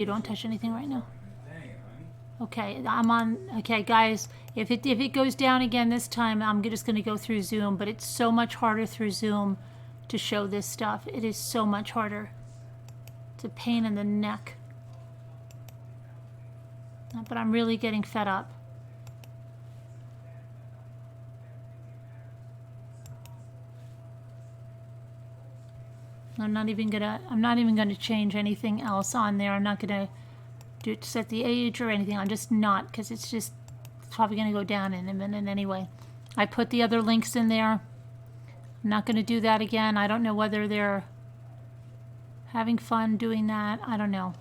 You don't touch anything right now. Okay, I'm on. Okay, guys, if it goes down again this time, I'm just going to go through Zoom. But it's so much harder through Zoom to show this stuff. It is so much harder. It's a pain in the neck. But I'm really getting fed up. I'm not even gonna change anything else on there. I'm not gonna set the age or anything. I'm just not, because it's probably gonna go down in a minute anyway. I put the other links in there. I'm not gonna do that again. I don't know whether they're having fun doing that. I don't know.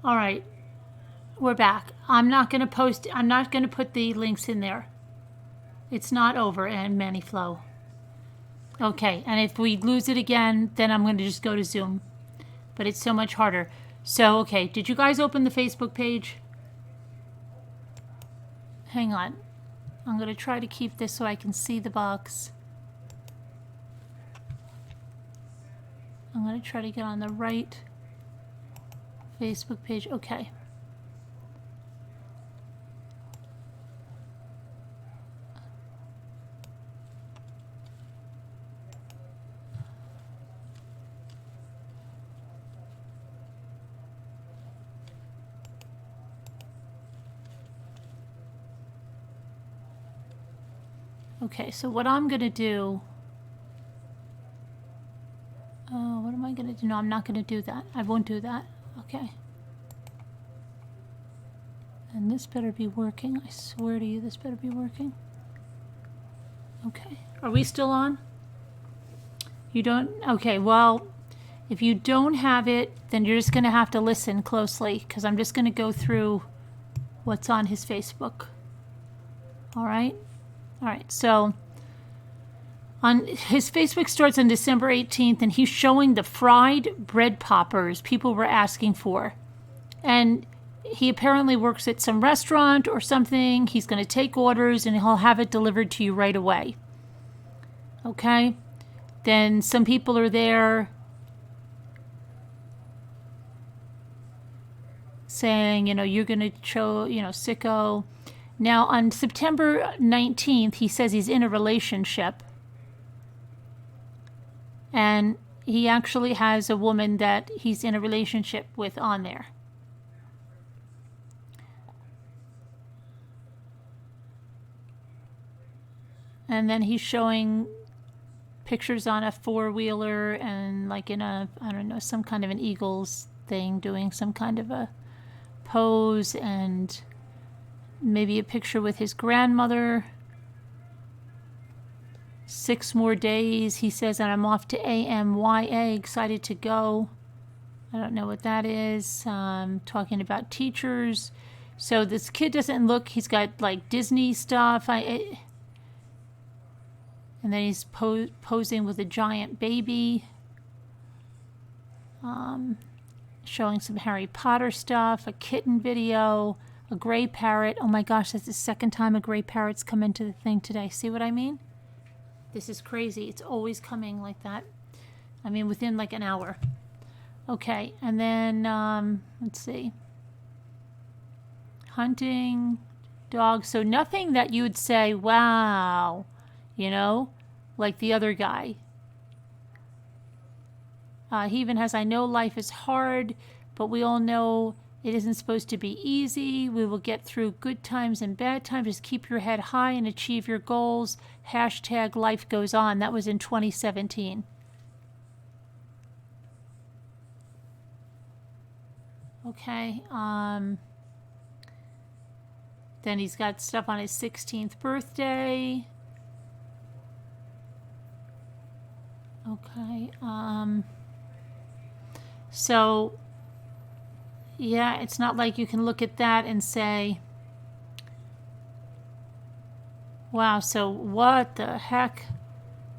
All right, we're back. I'm not gonna put the links in there. It's not over, and Maniflow. Okay, and if we lose it again, then I'm going to just go to Zoom. But it's so much harder. So, okay, did you guys open the Facebook page? Hang on. I'm going to try to keep this so I can see the box. I'm going to try to get on the right Facebook page. Okay. Okay, so what I'm going to do... what am I going to do? No, I'm not going to do that. I won't do that. Okay. And this better be working. I swear to you, this better be working. Okay. Are we still on? You don't? Okay, well, if you don't have it, then you're just going to have to listen closely, because I'm just going to go through what's on his Facebook. All right? All right, so on his Facebook starts on December 18th, and he's showing the fried bread poppers people were asking for. And he apparently works at some restaurant or something. He's going to take orders, and he'll have it delivered to you right away. Okay? Then some people are there saying, you're going to show, sicko. Now, on September 19th, he says he's in a relationship. And he actually has a woman that he's in a relationship with on there. And then he's showing pictures on a four-wheeler and like in a, I don't know, some kind of an Eagles thing, doing some kind of a pose, and maybe a picture with his grandmother. 6 more days, he says, and I'm off to AMYA, excited to go. I don't know what that is. Talking about teachers. So this kid doesn't look, he's got like Disney stuff. And then he's posing with a giant baby. Showing some Harry Potter stuff, a kitten video, a gray parrot. Oh my gosh, that's the second time a gray parrot's come into the thing today. See what I mean? This is crazy. It's always coming like that. I mean, within like an hour. Okay, and then, let's see. Hunting, dog. So nothing that you'd say, wow, you know, like the other guy. He even has, I know life is hard, but we all know it isn't supposed to be easy. We will get through good times and bad times. Just keep your head high and achieve your goals. Hashtag life goes on. That was in 2017. Okay. Then he's got stuff on his 16th birthday. Okay. So, yeah, it's not like you can look at that and say, wow, so what the heck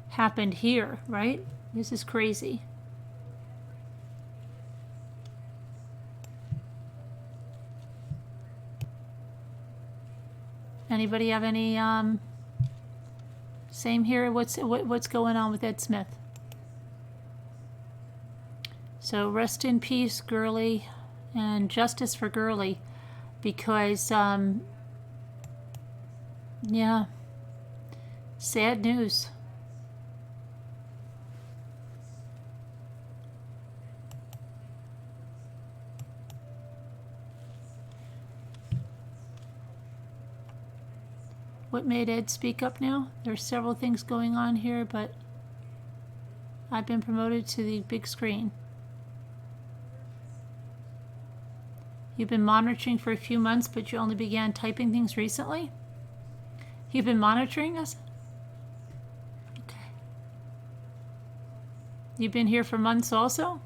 happened here, right? This is crazy. Anybody have any, same here? What's going on with Ed Smith? So rest in peace, Gurley, and justice for Gurley, because, yeah, sad news. What made Ed speak up now? There's several things going on here, but I've been promoted to the big screen. You've been monitoring for a few months, but you only began typing things recently? You've been monitoring us? Okay. You've been here for months also?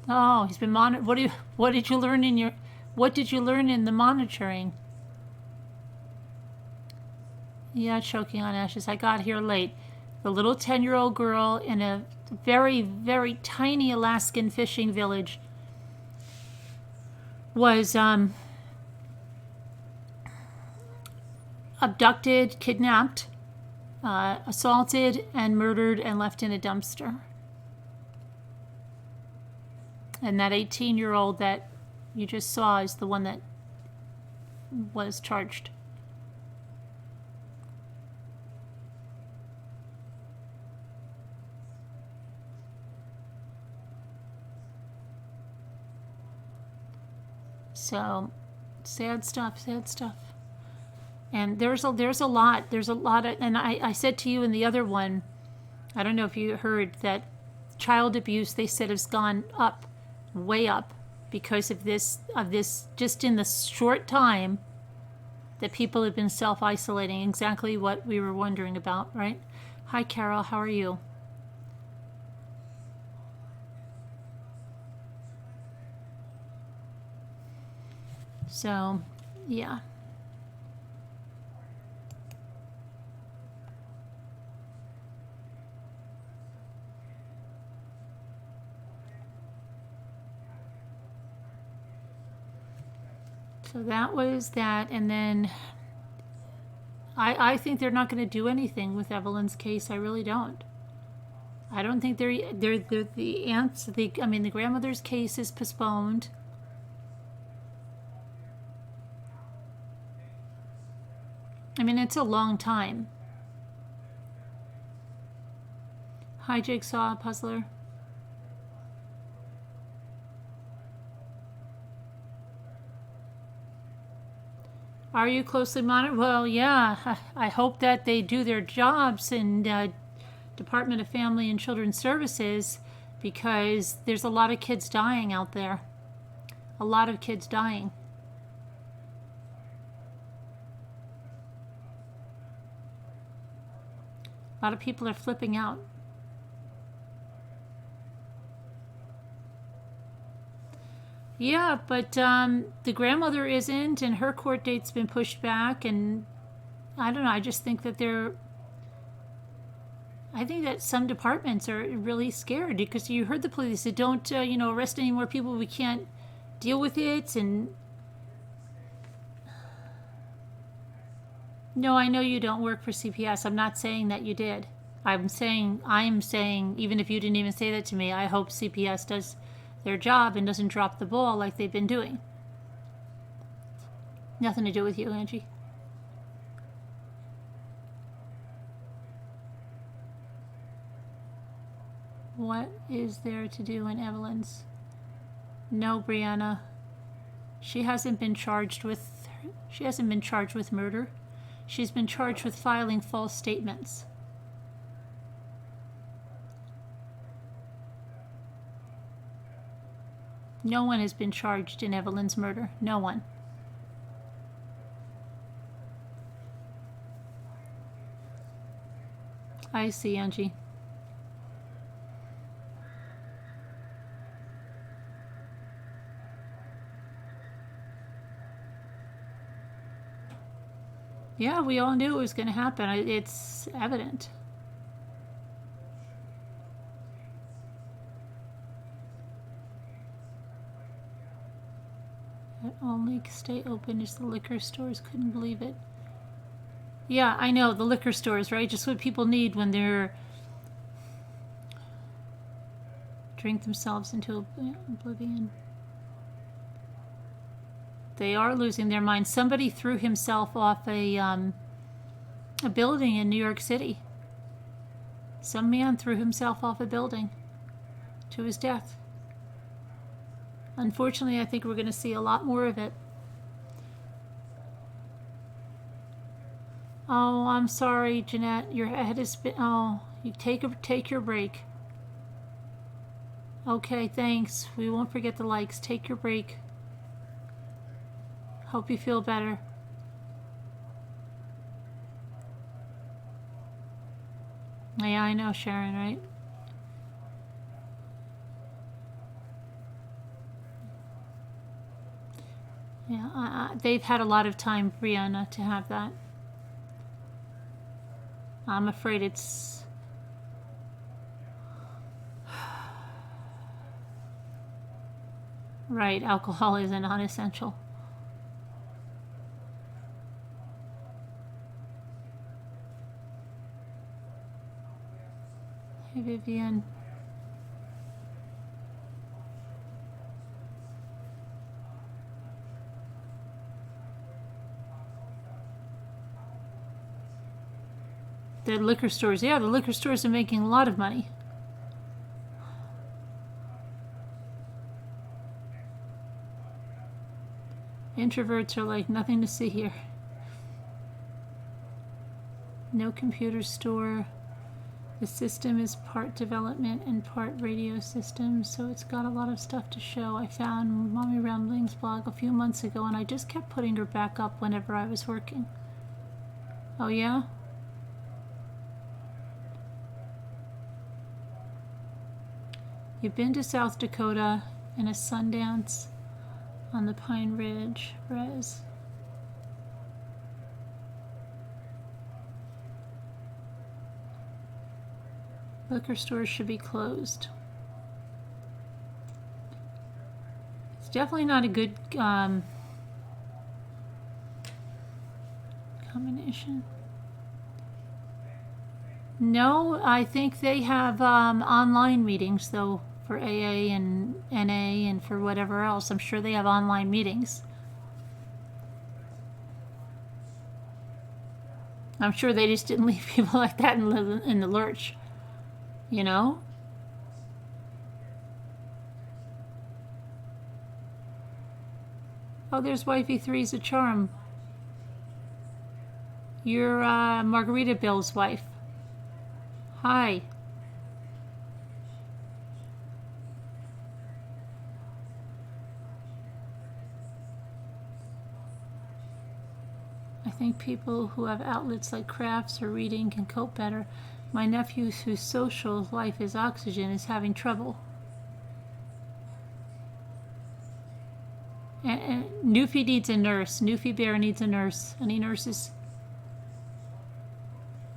Oh, he's been what did you learn in the monitoring? Yeah, choking on ashes. I got here late. The little 10-year-old girl in a very, very tiny Alaskan fishing village was abducted, kidnapped, assaulted, and murdered and left in a dumpster. And that 18-year-old that you just saw is the one that was charged. So, sad stuff, sad stuff. And there's a lot, and I said to you in the other one, I don't know if you heard, that child abuse, they said, has gone up, way up, because of this, just in the short time that people have been self-isolating, exactly what we were wondering about, right? Hi, Carol, how are you? So, yeah. So that was that, and then I think they're not going to do anything with Evelyn's case. I really don't. I don't think they're the aunts. The grandmother's case is postponed. I mean, it's a long time. Hi, Jigsaw Puzzler. Are you closely monitored? Well, yeah. I hope that they do their jobs in Department of Family and Children's Services, because there's a lot of kids dying out there. A lot of kids dying. A lot of people are flipping out. Yeah, but the grandmother isn't, and her court date's been pushed back, and I don't know, I just think that I think that some departments are really scared, because you heard the police say, don't, arrest any more people, we can't deal with it, and no, I know you don't work for CPS. I'm not saying that you did. I'm saying, even if you didn't even say that to me, I hope CPS does their job and doesn't drop the ball like they've been doing. Nothing to do with you, Angie. What is there to do in Evelyn's? No, Brianna. She hasn't been charged with murder. She's been charged with filing false statements. No one has been charged in Evelyn's murder. No one. I see, Angie. Yeah, we all knew it was going to happen. It's evident. It only stay open as the liquor stores. Couldn't believe it. Yeah, I know, the liquor stores, right? Just what people need when they're drink themselves into oblivion. They are losing their minds. Somebody threw himself off a building in New York City. Some man threw himself off a building to his death. Unfortunately, I think we're going to see a lot more of it. Oh, I'm sorry, Jeanette. Your head has been... Oh, you take your break. Okay, thanks. We won't forget the likes. Take your break. Hope you feel better. Yeah, I know, Sharon, right? Yeah, they've had a lot of time, Brianna, to have that. I'm afraid it's... Right, alcohol is a non-essential. Hey, Vivian. The liquor stores, yeah, the liquor stores are making a lot of money. Introverts are like nothing to see here. No computer store. The system is part development and part radio system, so it's got a lot of stuff to show. I found Mommy Rambling's blog a few months ago, and I just kept putting her back up whenever I was working. Oh, yeah? You've been to South Dakota and a Sundance on the Pine Ridge, Res. Liquor stores should be closed. It's definitely not a good combination. No, I think they have online meetings, though, for AA and NA and for whatever else. I'm sure they have online meetings. I'm sure they just didn't leave people like that in the lurch. You know? Oh, there's Wifey 3's a charm. You're Margarita Bill's wife. Hi. I think people who have outlets like crafts or reading can cope better. My nephew, whose social life is oxygen, is having trouble. And Newfie needs a nurse. Newfie Bear needs a nurse. Any nurses?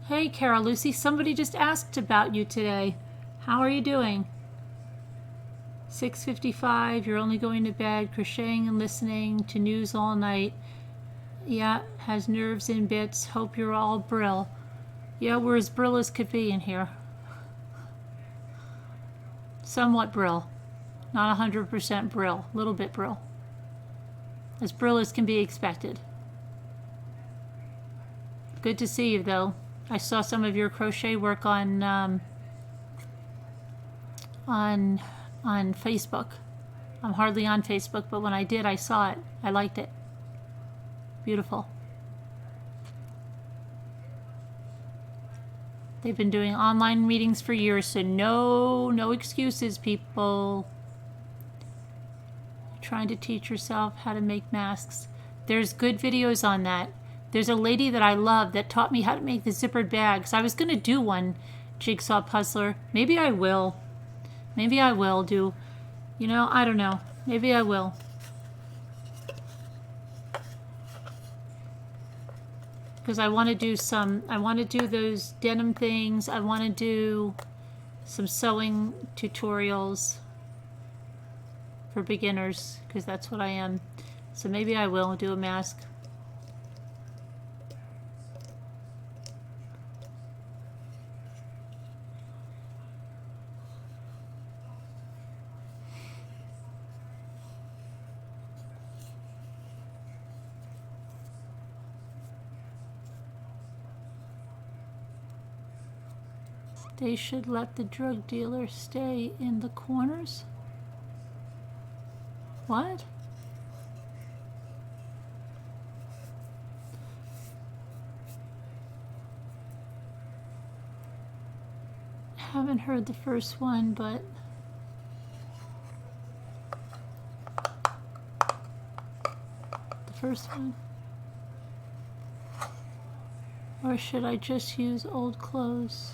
Hey, Carol Lucy, somebody just asked about you today. How are you doing? 6:55, you're only going to bed, crocheting and listening to news all night. Yeah, has nerves in bits. Hope you're all brill. Yeah, we're as brill as could be in here. Somewhat brill. Not 100% brill. A little bit brill. As brill as can be expected. Good to see you, though. I saw some of your crochet work on Facebook. I'm hardly on Facebook, but when I did, I saw it. I liked it. Beautiful. They've been doing online meetings for years, so no excuses, people. You're trying to teach yourself how to make masks. There's good videos on that. There's a lady that I love that taught me how to make the zippered bags. I was going to do one, Jigsaw Puzzler. Maybe I will. Maybe I will do, you know, I don't know. Maybe I will. Because I want to do those denim things. I want to do some sewing tutorials for beginners, because that's what I am. So maybe I will do a mask. They should let the drug dealer stay in the corners? What? Haven't heard the first one, but the first one. Or should I just use old clothes?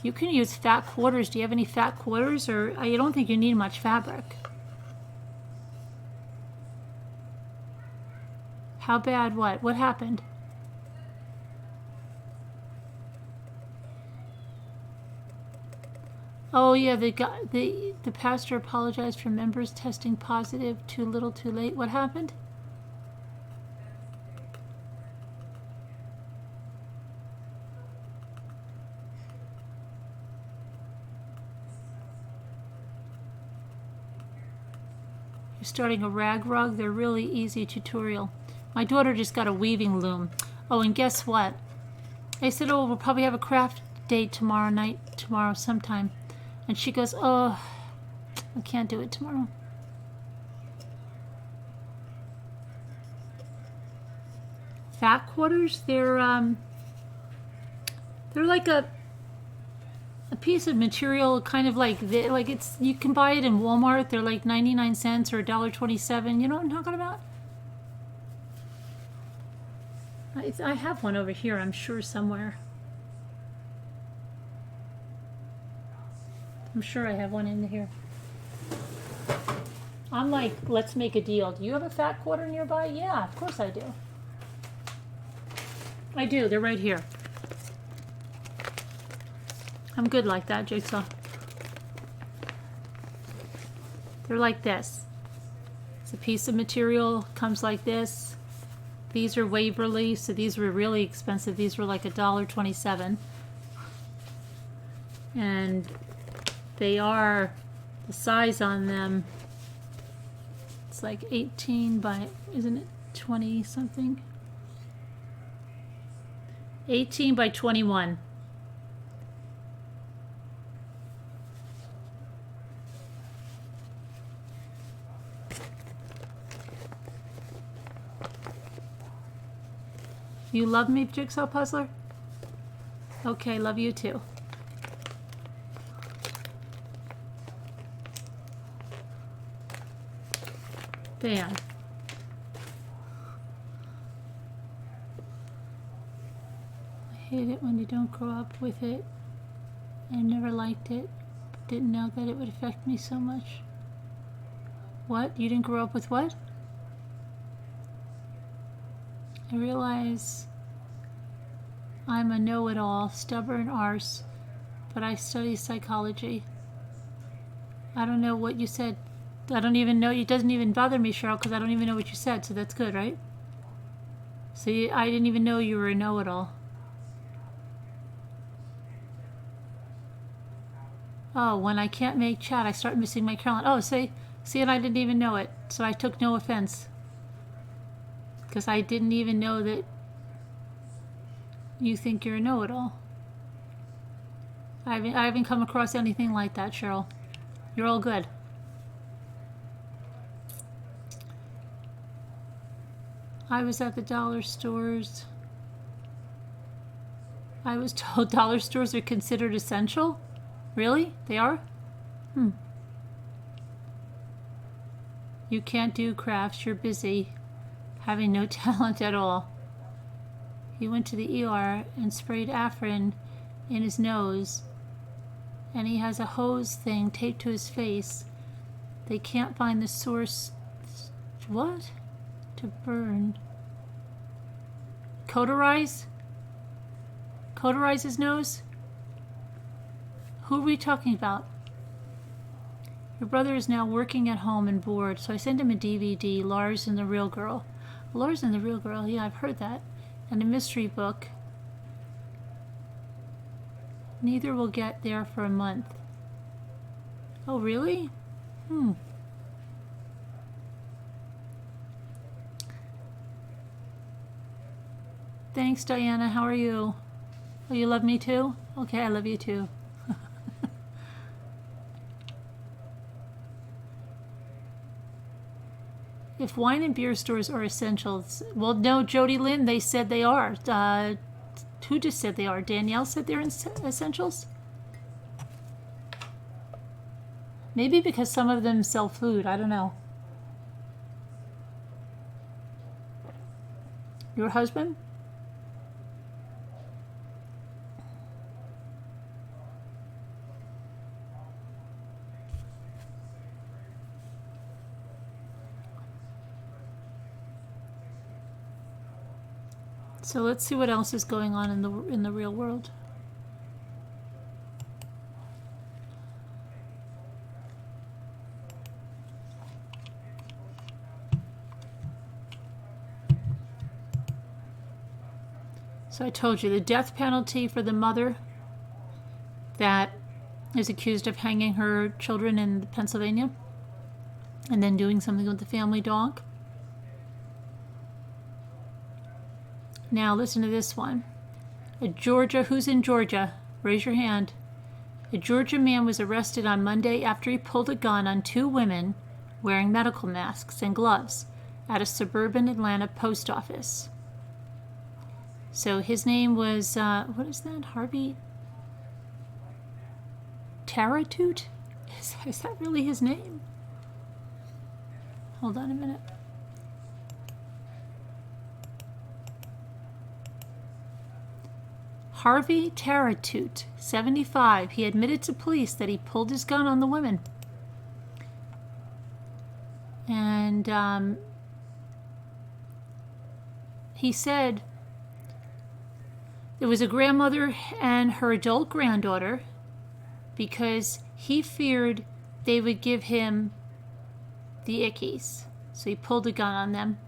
You can use fat quarters. Do you have any fat quarters? Or I don't think you need much fabric. How bad what? What happened? Oh yeah, the pastor apologized for members testing positive too little too late. What happened? You're starting a rag rug? They're really easy tutorial. My daughter just got a weaving loom. Oh, and guess what? I said, oh, we'll probably have a craft date tomorrow sometime. And she goes, oh, I can't do it tomorrow. Fat quarters? They're like a piece of material, kind of like it's. You can buy it in Walmart. They're like 99 cents or $1.27. You know what I'm talking about? I have one over here, I'm sure, somewhere. I'm sure I have one in here. I'm like, let's make a deal. Do you have a fat quarter nearby? Yeah, of course I do. I do. They're right here. I'm good like that, Jigsaw. They're like this. It's a piece of material, comes like this. These are Waverly, so these were really expensive. These were like $1.27. And they are, the size on them, it's like 18 by, isn't it 20 something? 18 by 21. You love me, Jigsaw Puzzler? Okay, love you too. Bam. I hate it when you don't grow up with it. I never liked it, but didn't know that it would affect me so much. What? You didn't grow up with what? I realize I'm a know-it-all, stubborn arse, but I study psychology. I don't know what you said. I don't even know. It doesn't even bother me, Cheryl, because I don't even know what you said, so that's good, right? See, I didn't even know you were a know-it-all. Oh, when I can't make chat, I start missing my Carolyn. Oh, see, and I didn't even know it, so I took no offense. Because I didn't even know that You think you're a know-it-all. I haven't come across anything like that, Cheryl. You're all good. I was at the dollar stores. I was told dollar stores are considered essential. Really? They are? You can't do crafts. You're busy, having no talent at all. He went to the ER and sprayed Afrin in his nose, and he has a hose thing taped to his face. They can't find the source. What? To burn. Cauterize? Cauterize his nose? Who are we talking about? Your brother is now working at home and bored, so I sent him a DVD, Lars and the Real Girl. Lars and the Real Girl, yeah, I've heard that. And a mystery book. Neither will get there for a month. Oh, really? Thanks, Diana. How are you? Oh, you love me too? Okay, I love you too. If wine and beer stores are essentials, well, no, Jody Lynn, they said they are. Who just said they are? Danielle said they're essentials? Maybe because some of them sell food. I don't know. Your husband? So let's see what else is going on in the real world. So I told you the death penalty for the mother that is accused of hanging her children in Pennsylvania and then doing something with the family dog. Now listen to this one. Who's in Georgia? Raise your hand. A Georgia man was arrested on Monday after he pulled a gun on 2 women wearing medical masks and gloves at a suburban Atlanta post office. So his name was, what is that? Harvey Taratute? Is that really his name? Hold on a minute. Harvey Taratute, 75. He admitted to police that he pulled his gun on the women. And he said there was a grandmother and her adult granddaughter because he feared they would give him the ickies. So he pulled a gun on them.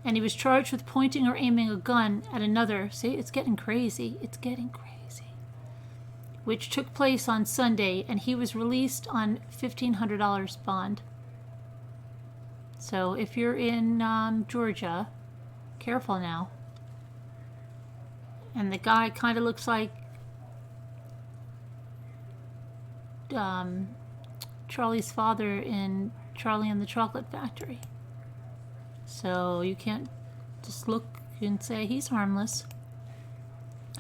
And he was charged with pointing or aiming a gun at another. See, it's getting crazy. It's getting crazy. Which took place on Sunday, and he was released on $1,500 bond. So if you're in Georgia, careful now. And the guy kind of looks like Charlie's father in Charlie and the Chocolate Factory. So you can't just look and say he's harmless.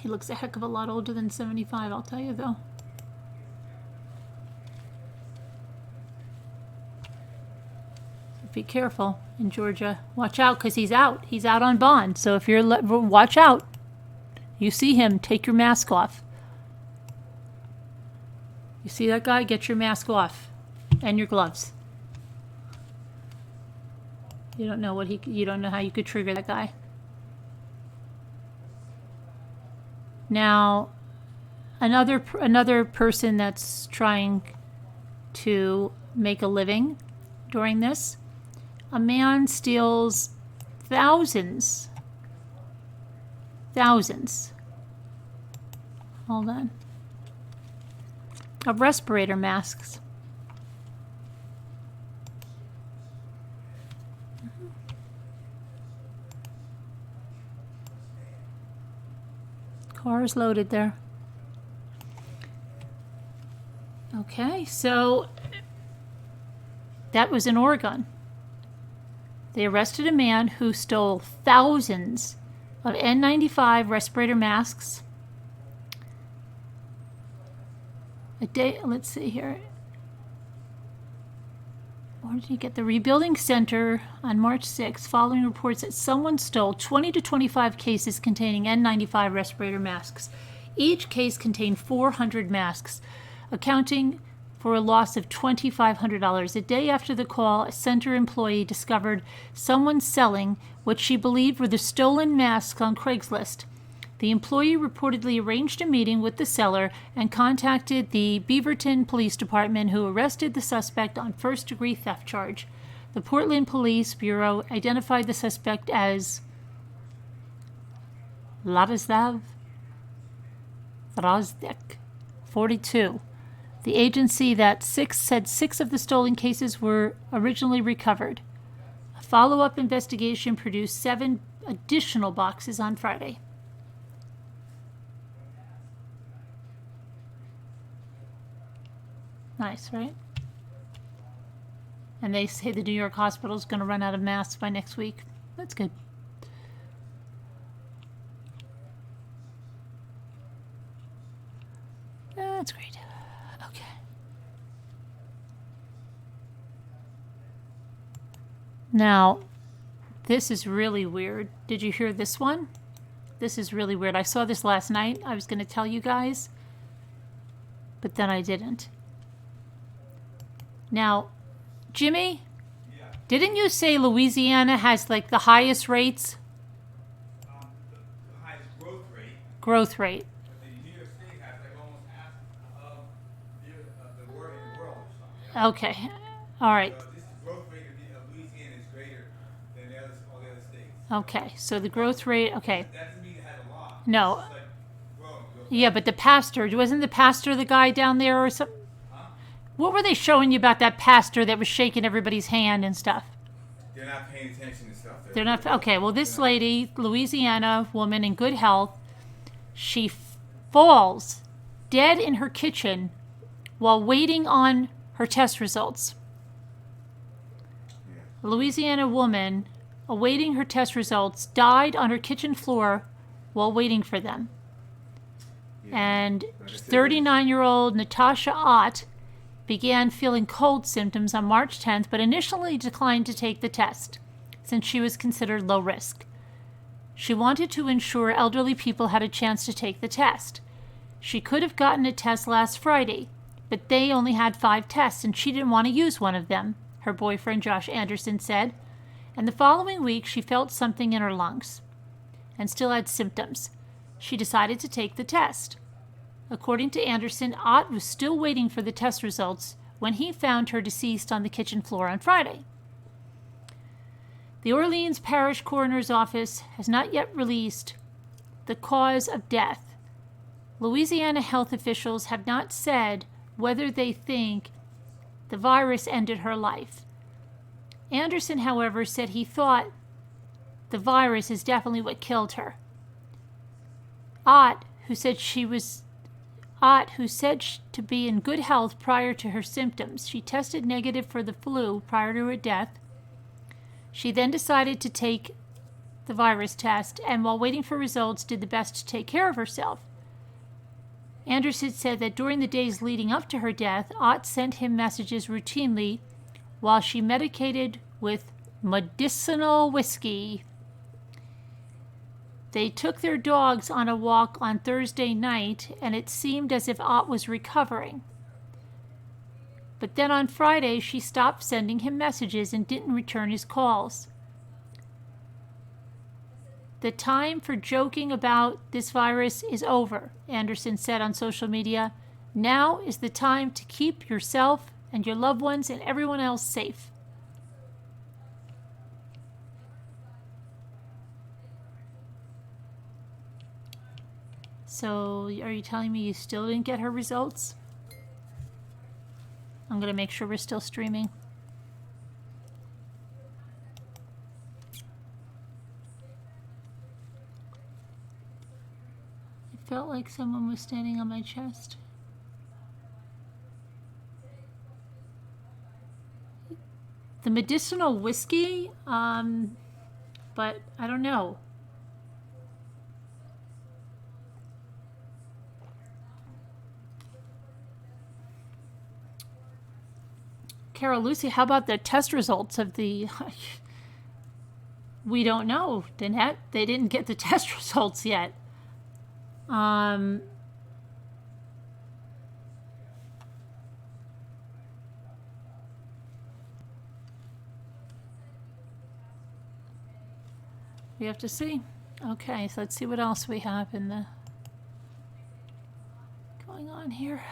He looks a heck of a lot older than 75, I'll tell you though. So be careful in Georgia. Watch out, because he's out. He's out on bond. So if you're, watch out. You see him, take your mask off. You see that guy? Get your mask off. And your gloves. You don't know you don't know how you could trigger that guy. Now, another person that's trying to make a living during this, a man steals thousands. Hold on. Of respirator masks. car is loaded there. Okay, so that was in Oregon. They arrested a man who stole thousands of N95 respirator masks. Let's see here. Where did he get the rebuilding center on March 6th following reports that someone stole 20 to 25 cases containing N95 respirator masks. Each case contained 400 masks, accounting for a loss of $2,500. A day after the call, a center employee discovered someone selling what she believed were the stolen masks on Craigslist. The employee reportedly arranged a meeting with the seller and contacted the Beaverton Police Department, who arrested the suspect on first-degree theft charge. The Portland Police Bureau identified the suspect as Ladislav Drozdik, 42. The agency said six of the stolen cases were originally recovered. A follow-up investigation produced 7 additional boxes on Friday. Nice, right? And they say the New York hospital is going to run out of masks by next week. That's good. That's great. Okay. Now, this is really weird. Did you hear this one? This is really weird. I saw this last night. I was going to tell you guys, but then I didn't. Now, Jimmy, yeah. Didn't you say Louisiana has like the highest rates? The highest growth rate. Growth rate. But the New York State has like almost half of the world in the world or something. Yeah? Okay. All right. So this growth rate of Louisiana is greater than all the other states. Okay. So the growth rate. Okay. That doesn't mean it has a lot. No. It's just like growing. Yeah, but the pastor, wasn't the pastor the guy down there or something? What were they showing you about that pastor that was shaking everybody's hand and stuff? They're not paying attention to stuff. They're not. Okay, well, this lady, Louisiana woman in good health, she falls dead in her kitchen while waiting on her test results. A Louisiana woman awaiting her test results died on her kitchen floor while waiting for them. Yeah. And 39-year-old Natasha Ott began feeling cold symptoms on March 10th, but initially declined to take the test, since she was considered low risk. She wanted to ensure elderly people had a chance to take the test. She could have gotten a test last Friday, but they only had 5 tests, and she didn't want to use one of them, her boyfriend Josh Anderson said. And the following week, she felt something in her lungs and still had symptoms. She decided to take the test. According to Anderson, Ott was still waiting for the test results when he found her deceased on the kitchen floor on Friday. The Orleans Parish Coroner's Office has not yet released the cause of death. Louisiana health officials have not said whether they think the virus ended her life. Anderson, however, said he thought the virus is definitely what killed her. Ott, who said to be in good health prior to her symptoms. She tested negative for the flu prior to her death. She then decided to take the virus test, and while waiting for results, did the best to take care of herself. Anderson said that during the days leading up to her death, Ott sent him messages routinely while she medicated with medicinal whiskey. They took their dogs on a walk on Thursday night, and it seemed as if Ott was recovering. But then on Friday, she stopped sending him messages and didn't return his calls. The time for joking about this virus is over, Anderson said on social media. Now is the time to keep yourself and your loved ones and everyone else safe. So, are you telling me you still didn't get her results? I'm going to make sure we're still streaming. Felt like someone was standing on my chest. The medicinal whiskey, but I don't know. Carol Lucy, how about the test results of the... We don't know, Danette. They didn't get the test results yet. We have to see. Okay, so let's see what else we have in the going on here.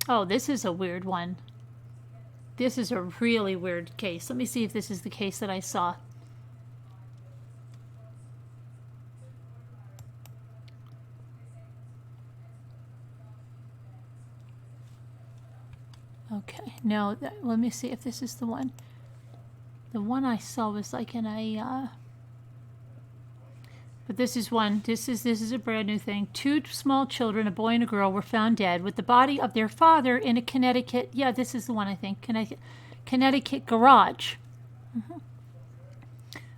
Oh, this is a weird one. This is a really weird case. Let me see if this is the case that I saw. Okay, no, let me see if this is the one. The one I saw was like in a... But this is one. This is a brand new thing. 2 small children, a boy and a girl, were found dead with the body of their father in a Connecticut. Yeah, this is the one I think. Connecticut garage.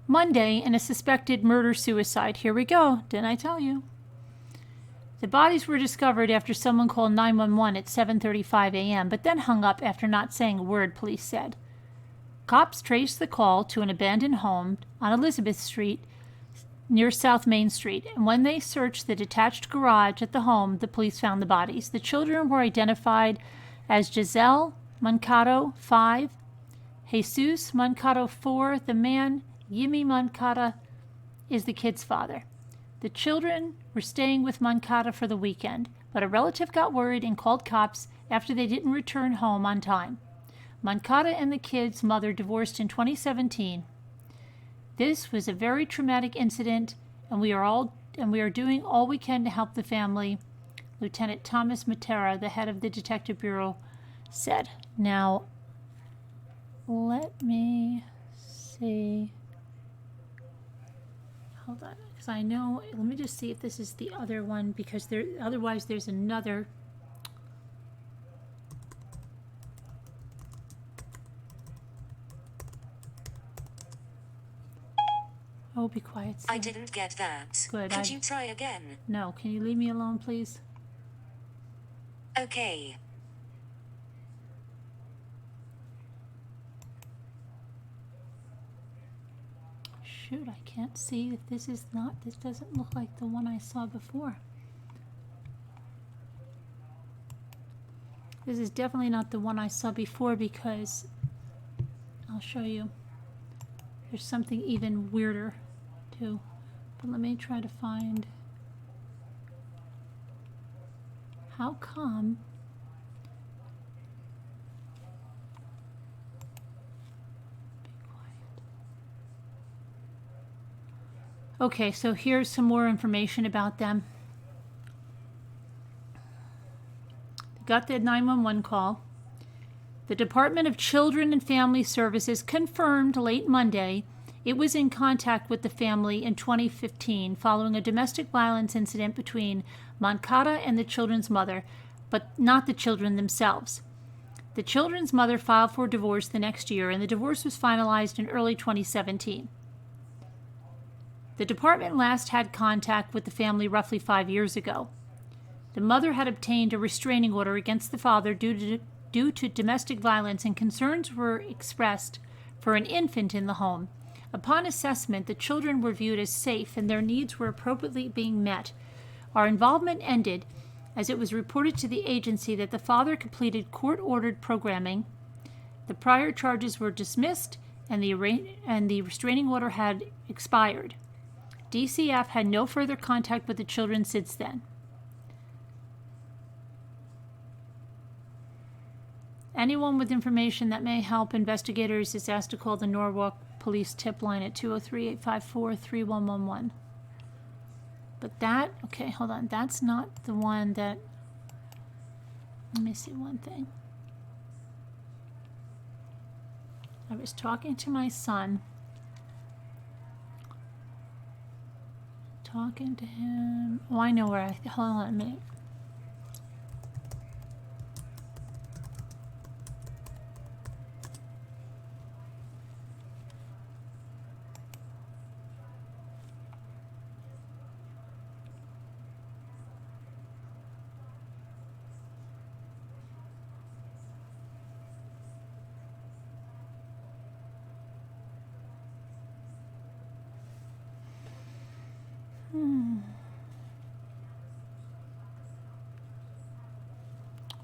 Monday in a suspected murder-suicide. Here we go. Didn't I tell you? The bodies were discovered after someone called 911 at 7:35 a.m., but then hung up after not saying a word, police said. Cops traced the call to an abandoned home on Elizabeth Street near South Main Street, and when they searched the detached garage at the home, the police found the bodies. The children were identified as Giselle Moncada, 5, Jesus Moncada, 4. The man, Yimi Moncada, is the kid's father. The children were staying with Moncada for the weekend, but a relative got worried and called cops after they didn't return home on time. Moncada and the kid's mother divorced in 2017. This was a very traumatic incident, and we are doing all we can to help the family, Lieutenant Thomas Matera, the head of the Detective Bureau, said. Now, let me see. Hold on, because I know, let me just see if this is the other one, because otherwise there's another. Oh, be quiet. I didn't get that. Good. Could you try again? No. Can you leave me alone, please? Okay. Shoot, I can't see if this is not. This doesn't look like the one I saw before. This is definitely not the one I saw before, because I'll show you. There's something even weirder too. But let me try to find. How come? Be quiet. Okay, so here's some more information about them. They got the 911 call. The Department of Children and Family Services confirmed late Monday it was in contact with the family in 2015 following a domestic violence incident between Moncada and the children's mother, but not the children themselves. The children's mother filed for divorce the next year, and the divorce was finalized in early 2017. The department last had contact with the family roughly 5 years ago. The mother had obtained a restraining order against the father due to domestic violence, and concerns were expressed for an infant in the home. Upon assessment, the children were viewed as safe and their needs were appropriately being met. Our involvement ended as it was reported to the agency that the father completed court-ordered programming. The prior charges were dismissed and the restraining order had expired. DCF had no further contact with the children since then. Anyone with information that may help investigators is asked to call the Norwalk Police tip line at 203-854-3111. But that, okay, hold on. That's not the one that, let me see one thing. I was talking to my son. Talking to him. Oh, I know where I, hold on a minute.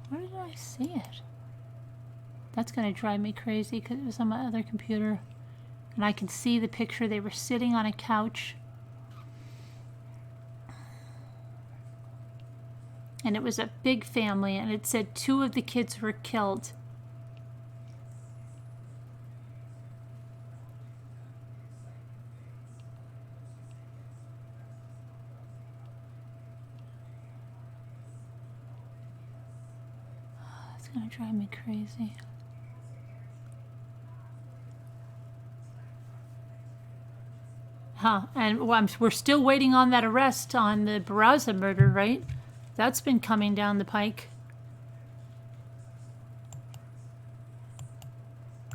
Where did I see it? That's going to drive me crazy because it was on my other computer. And I can see the picture. They were sitting on a couch. And it was a big family. And it said 2 of the kids were killed. It's going to drive me crazy. Huh, and well, we're still waiting on that arrest on the Barraza murder, right? That's been coming down the pike.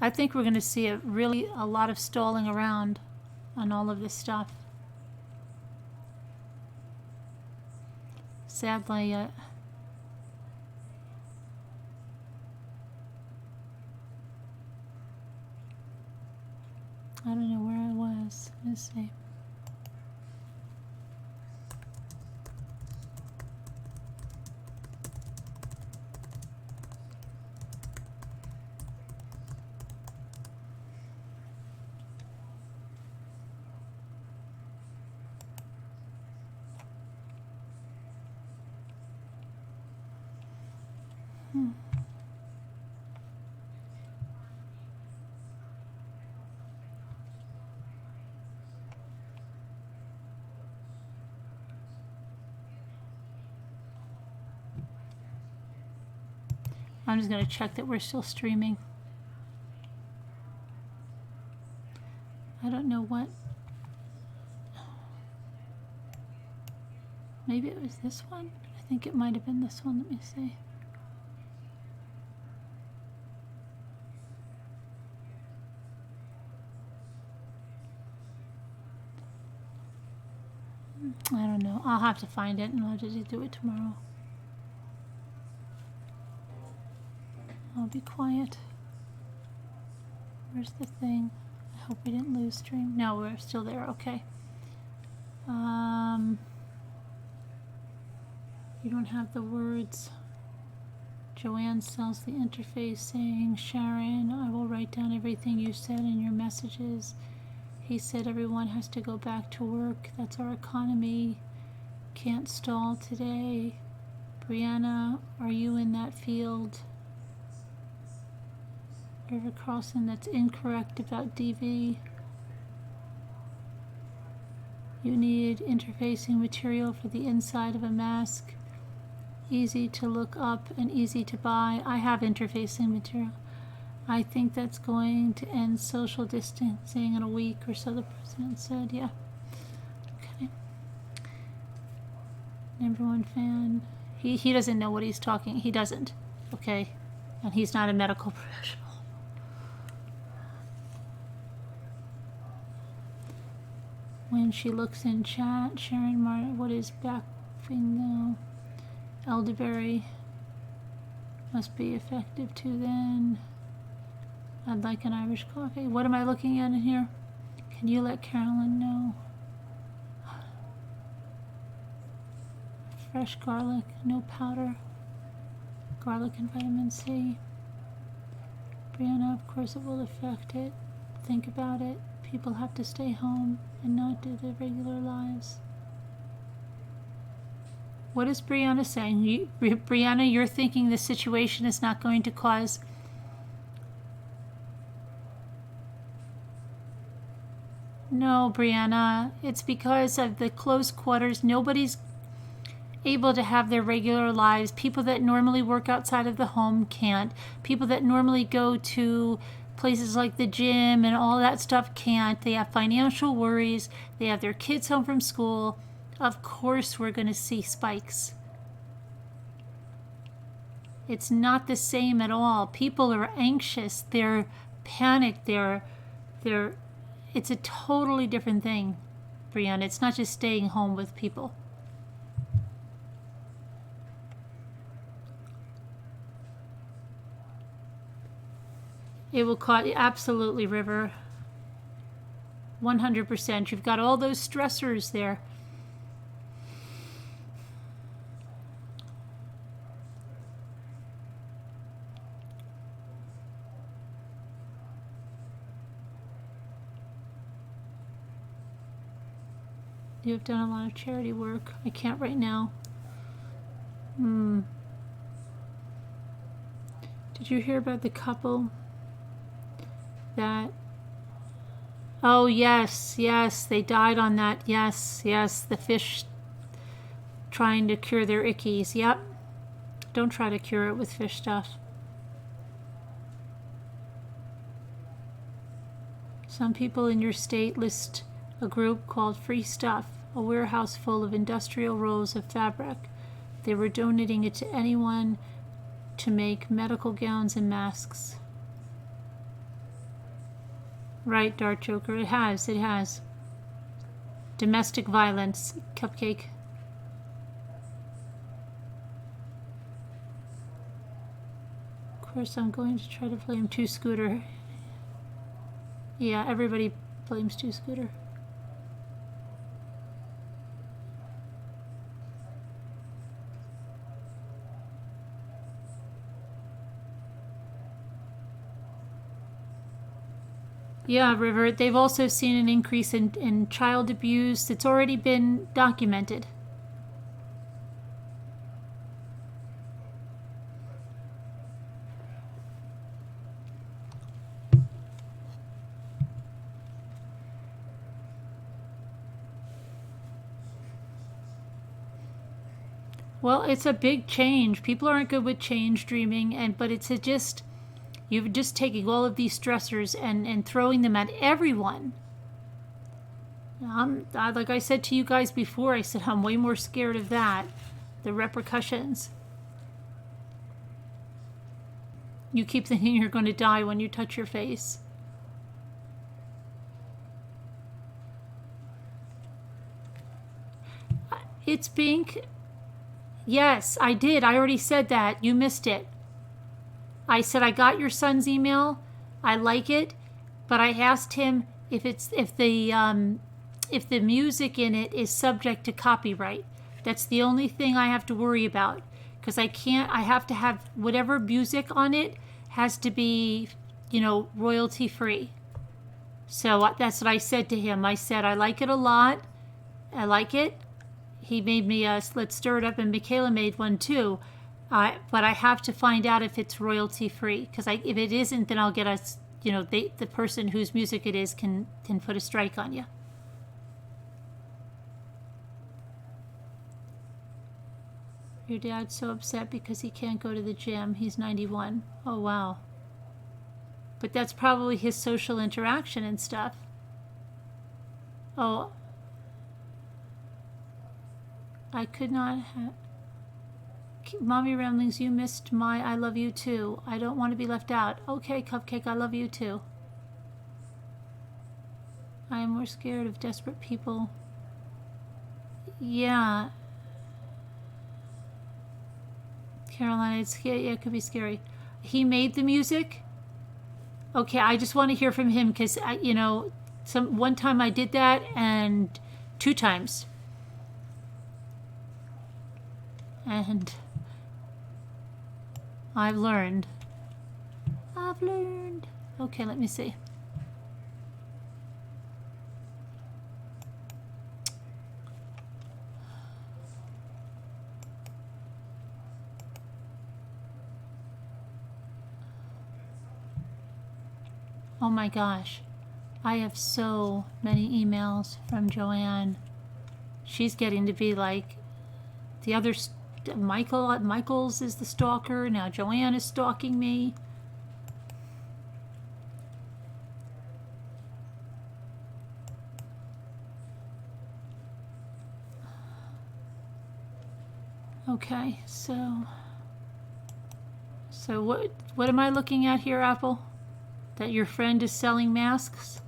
I think we're going to see a lot of stalling around on all of this stuff. Sadly, I don't know where I was. Let's see. I'm just going to check that we're still streaming. I don't know what. Maybe it was this one? I think it might have been this one. Let me see. I don't know. I'll have to find it and I'll just do it tomorrow. I'll be quiet. Where's the thing? I hope we didn't lose stream. No, we're still there. Okay. You don't have the words. Joanne sells the interface saying, Sharon, I will write down everything you said in your messages. He said everyone has to go back to work. That's our economy. Can't stall today. Brianna, are you in that field? River Crossing, that's incorrect about DV. You need interfacing material for the inside of a mask. Easy to look up and easy to buy. I have interfacing material. I think that's going to end social distancing in a week or so, the president said. Yeah. Okay. Number 1 fan. He doesn't know what he's talking. He doesn't. Okay. And he's not a medical professional. When she looks in chat, Sharon Martin, what is backfing though? Elderberry must be effective too then. I'd like an Irish coffee. What am I looking at in here? Can you let Carolyn know? Fresh garlic, no powder. Garlic and vitamin C. Brianna, of course it will affect it. Think about it. People have to stay home and not do their regular lives. What is Brianna saying? Brianna, you're thinking the situation is not going to cause No, Brianna, it's because of the close quarters. Nobody's able to have their regular lives. People that normally work outside of the home can't. People that normally go to places like the gym and all that stuff can't. They have financial worries. They have their kids home from school. Of course, we're going to see spikes. It's not the same at all. People are anxious. They're panicked. It's a totally different thing, Brianna. It's not just staying home with people. It will cause, absolutely, River. 100%. You've got all those stressors there. You've done a lot of charity work. I can't right now. Did you hear about the couple that... Oh, yes, they died on that. Yes, the fish trying to cure their ickies. Yep. Don't try to cure it with fish stuff. Some people in your state list a group called Free Stuff, a warehouse full of industrial rolls of fabric. They were donating it to anyone to make medical gowns and masks. Right, Dart Joker. It has. Domestic violence, Cupcake. Of course, I'm going to try to blame Two Scooter. Yeah, everybody blames Two Scooter. Yeah, River, they've also seen an increase in child abuse. It's already been documented. Well, it's a big change. People aren't good with change dreaming, but it's just... You're just taking all of these stressors and throwing them at everyone. Like I said to you guys before, I said I'm way more scared of that, the repercussions. You keep thinking you're going to die when you touch your face. It's pink. Yes, I did. I already said that. You missed it. I said, I got your son's email. I like it, but I asked him if the music in it is subject to copyright. That's the only thing I have to worry about, because I have to have whatever music on it has to be, royalty free. So that's what I said to him. I said, I like it a lot. I like it. He made me Let's Stir It Up, and Michaela made one too. But I have to find out if it's royalty free, because if it isn't, then I'll get us. The person whose music it is can put a strike on you. Your dad's so upset because he can't go to the gym. He's 91. Oh wow. But that's probably his social interaction and stuff. Oh. I could not have... Mommy Ramblings, you missed my I love you too. I don't want to be left out. Okay, Cupcake, I love you too. I am more scared of desperate people. Yeah. Carolina, it could be scary. He made the music? Okay, I just want to hear from him, because, one time I did that, and 2 times. And... I've learned. Okay, let me see. Oh my gosh. I have so many emails from Joanne. She's getting to be like the other Michaels is the stalker. Now Joanne is stalking me. Okay, so what am I looking at here, Apple? That your friend is selling masks?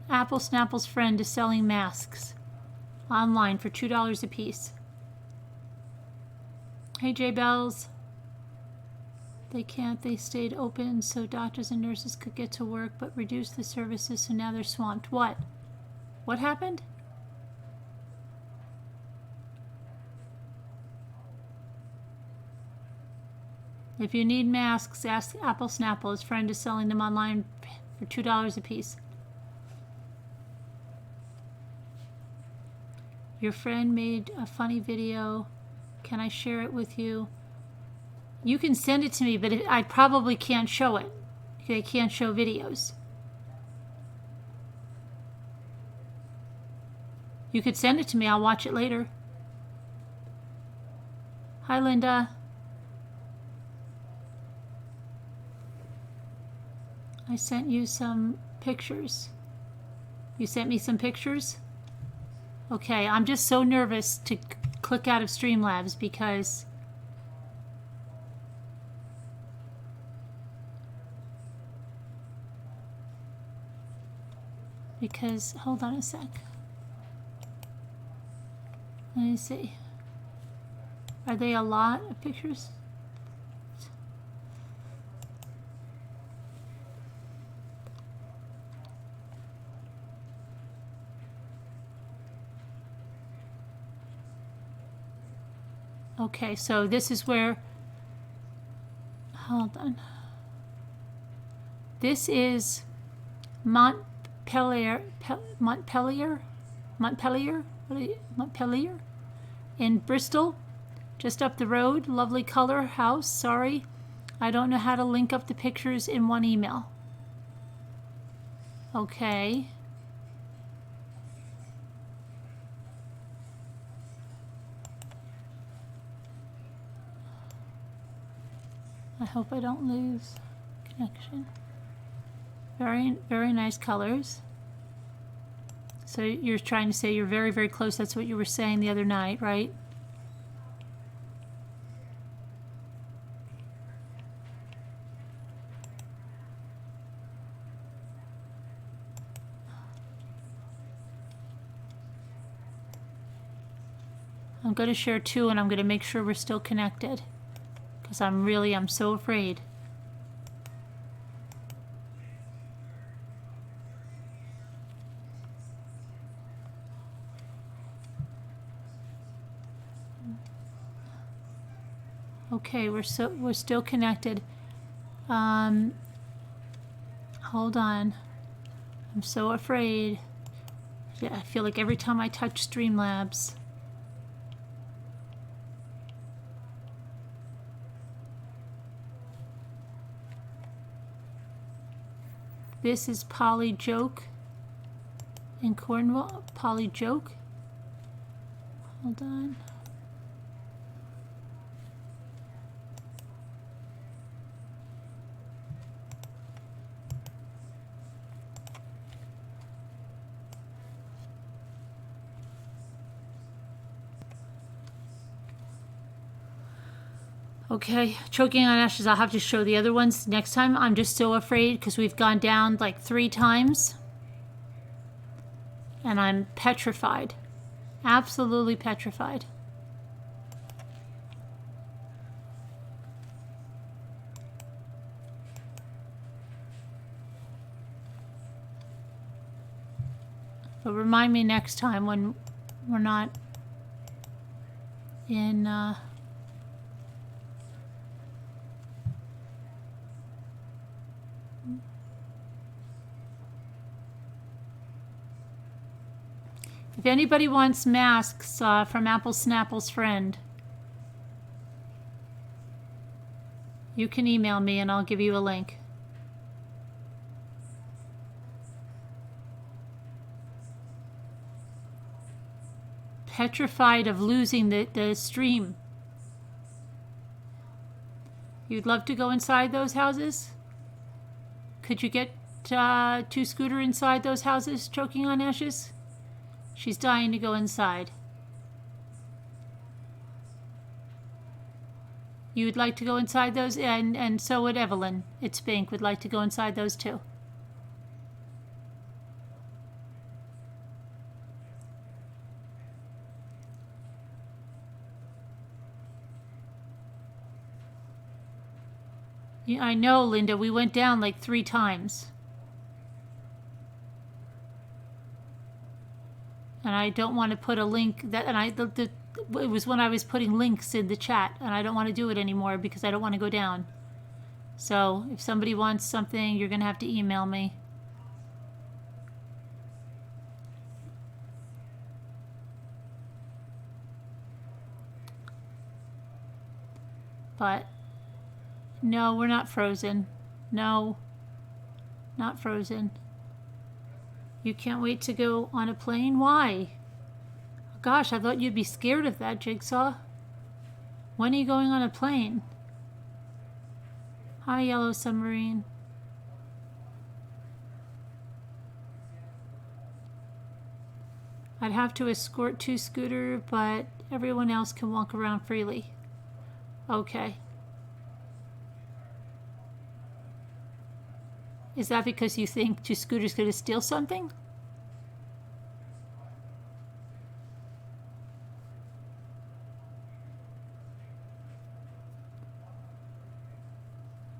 Apple Snapple's friend is selling masks online for $2 a piece. Hey, J Bells. They can't. They stayed open so doctors and nurses could get to work, but reduced the services, so now they're swamped. What? What happened? If you need masks, ask Apple Snapple. His friend is selling them online for $2 a piece. Your friend made a funny video. Can I share it with you? You can send it to me, but I probably can't show it. They can't show videos. You could send it to me. I'll watch it later. Hi, Linda. I sent you some pictures. You sent me some pictures? Okay, I'm just so nervous to click out of Streamlabs because hold on a sec. Let me see. Are they a lot of pictures? Okay, so this is where, hold on. This is Montpelier in Bristol, just up the road. Lovely color house. Sorry, I don't know how to link up the pictures in one email. Okay. I hope I don't lose connection. Very, very nice colors. So you're trying to say you're very, very close. That's what you were saying the other night, right? I'm going to share two, and I'm going to make sure we're still connected. Because I'm so afraid. Okay, we're still connected. Hold on. I'm so afraid. I feel like every time I touch Streamlabs. This is Polly Joke in Cornwall. Polly Joke. Hold on. Okay, choking on ashes. I'll have to show the other ones next time. I'm just so afraid because we've gone down like 3 times. And I'm petrified. Absolutely petrified. But remind me next time when we're not in... If anybody wants masks from Apple Snapple's friend, you can email me and I'll give you a link. petrified of losing the stream. You'd love to go inside those houses? Could you get Two Scooter inside those houses choking on ashes? She's dying to go inside. You would like to go inside those, and so would Evelyn. It's Bink would like to go inside those too. Yeah, I know, Linda. We went down like 3 times. And I don't want to put a link that, and it was when I was putting links in the chat, and I don't want to do it anymore because I don't want to go down. So if somebody wants something, you're going to have to email me. But no, we're not frozen. No, not frozen. You can't wait to go on a plane? Why? Gosh, I thought you'd be scared of that, Jigsaw. When are you going on a plane? Hi, Yellow Submarine. I'd have to escort Two Scooter, but everyone else can walk around freely. Okay. Is that because you think Two Scooter's going to steal something?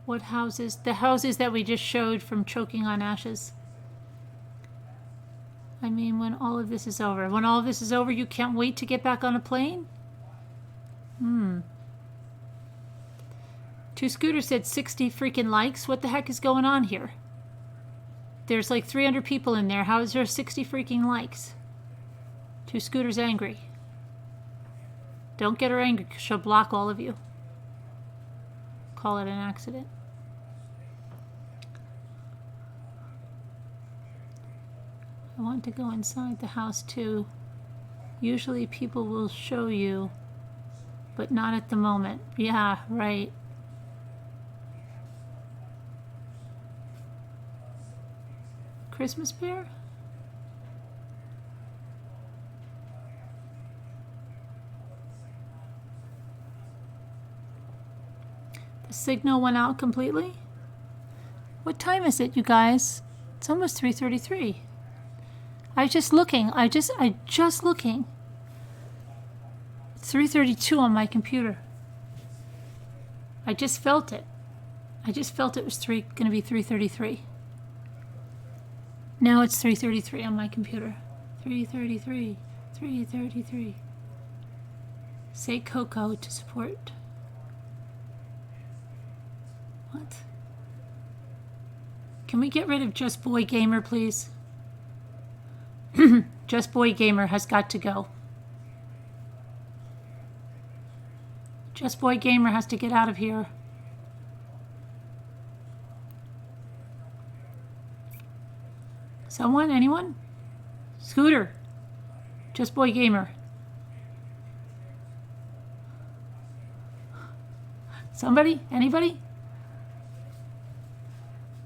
What houses? The houses that we just showed from choking on ashes. I mean, when all of this is over. When all of this is over, you can't wait to get back on a plane? Two Scooter said 60 freaking likes. What the heck is going on here? There's like 300 people in there. How is there 60 freaking likes? Two Scooter's angry. Don't get her angry because she'll block all of you. Call it an accident. I want to go inside the house too. Usually people will show you, but not at the moment. Yeah, right. Christmas bear? The signal went out completely? What time is it, you guys? It's almost 3:33. I just looking. I just looking. It's 3:32 on my computer. I just felt it. I just felt it was going to be 3:33. Now it's 3:33 on my computer. 3:33. 3:33. Say Coco to support. What? Can we get rid of Just Boy Gamer, please? Just Boy Gamer has got to go. Just Boy Gamer has to get out of here. Someone? Anyone? Scooter. Just Boy Gamer. Somebody? Anybody?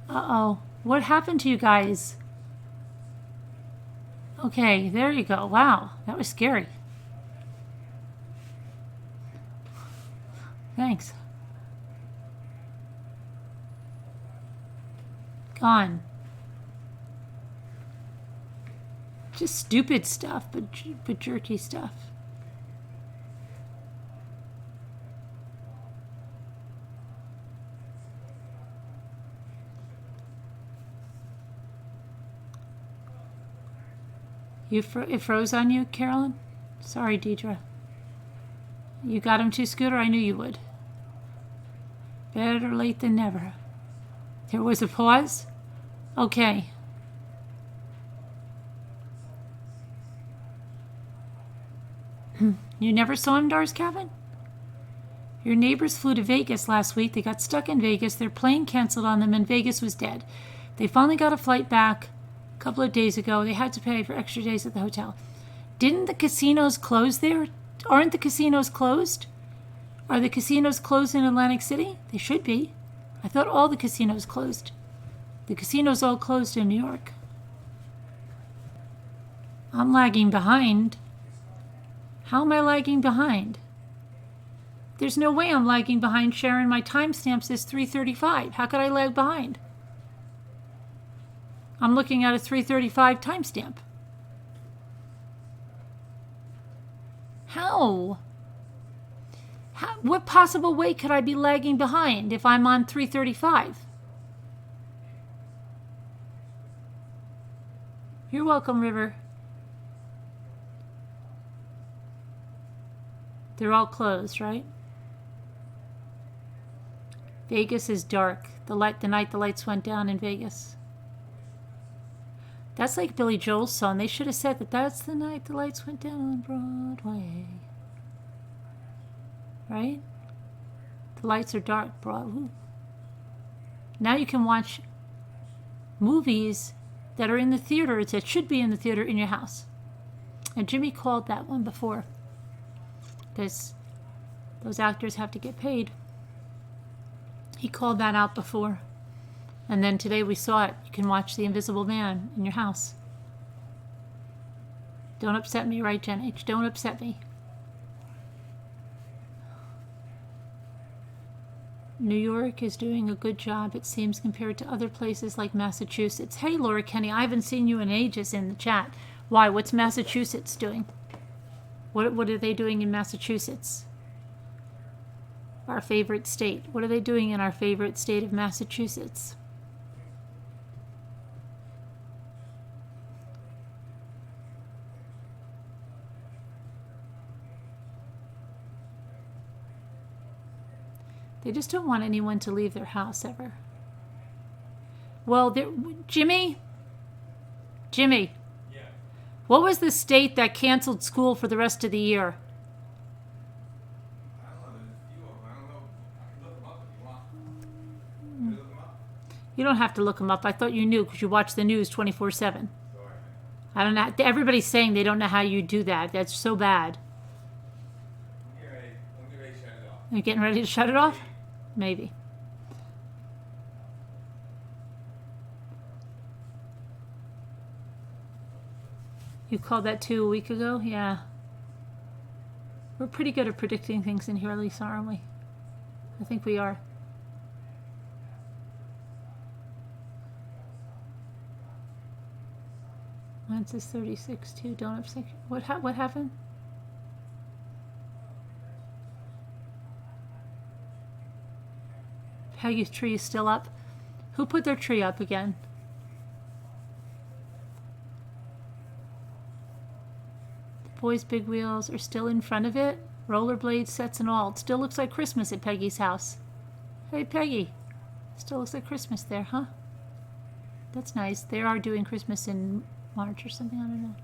Uh-oh. What happened to you guys? Okay, there you go. Wow, that was scary. Thanks. Gone. Just stupid stuff, but jerky stuff. It froze on you, Carolyn? Sorry, Deidre. You got him, Two Scooter? I knew you would. Better late than never. There was a pause? Okay. You never saw him, Dar's Cabin? Your neighbors flew to Vegas last week. They got stuck in Vegas. Their plane canceled on them and Vegas was dead. They finally got a flight back a couple of days ago. They had to pay for extra days at the hotel. Didn't the casinos close there? Aren't the casinos closed? Are the casinos closed in Atlantic City? They should be. I thought all the casinos closed. The casinos all closed in New York. I'm lagging behind. How am I lagging behind? There's no way I'm lagging behind, Sharon. My timestamp says 3:35. How could I lag behind? I'm looking at a 3:35 timestamp. How? What possible way could I be lagging behind if I'm on 3:35? You're welcome, River. They're all closed, right? Vegas is dark. The night the lights went down in Vegas. That's like Billy Joel's song. They should have said that that's the night the lights went down on Broadway. Right? The lights are dark, Broadway. Now you can watch movies that are in the theater, that should be in the theater in your house. And Jimmy called that one before. Because those actors have to get paid. He called that out before. And then today we saw it. You can watch The Invisible Man in your house. Don't upset me, right, Jen H? Don't upset me. New York is doing a good job, it seems, compared to other places like Massachusetts. Hey, Laura Kenny, I haven't seen you in ages in the chat. Why? What's Massachusetts doing? What are they doing in Massachusetts? Our favorite state. What are they doing in our favorite state of Massachusetts? They just don't want anyone to leave their house ever. Well, Jimmy? Yeah. What was the state that canceled school for the rest of the year? I don't know. There's a few of them. I don't know. I can look them up if you want. Can you look them up? You don't have to look them up. I thought you knew because you watch the news 24/7. Sorry. I don't know. Everybody's saying they don't know how you do that. That's so bad. I'm getting ready to shut it off. You're getting ready to shut it off? Maybe. You called that 2 a week ago? Yeah. We're pretty good at predicting things in here, Lisa, aren't we? I think we are. Mine says 36 too. Don't upset. What happened? Peggy's tree is still up. Who put their tree up again? The boys' big wheels are still in front of it. Rollerblade sets and all. It still looks like Christmas at Peggy's house. Hey, Peggy. Still looks like Christmas there, huh? That's nice. They are doing Christmas in March or something. I don't know.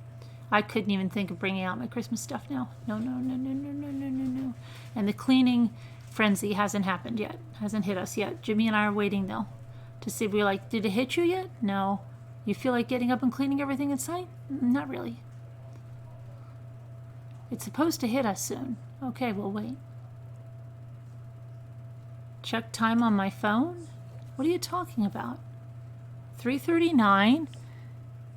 I couldn't even think of bringing out my Christmas stuff now. No. And the cleaning frenzy hasn't happened yet. Hasn't hit us yet. Jimmy and I are waiting, though, to see if we're like, did it hit you yet? No. You feel like getting up and cleaning everything inside? Not really. It's supposed to hit us soon. Okay, we'll wait. Check time on my phone? What are you talking about? 3:39,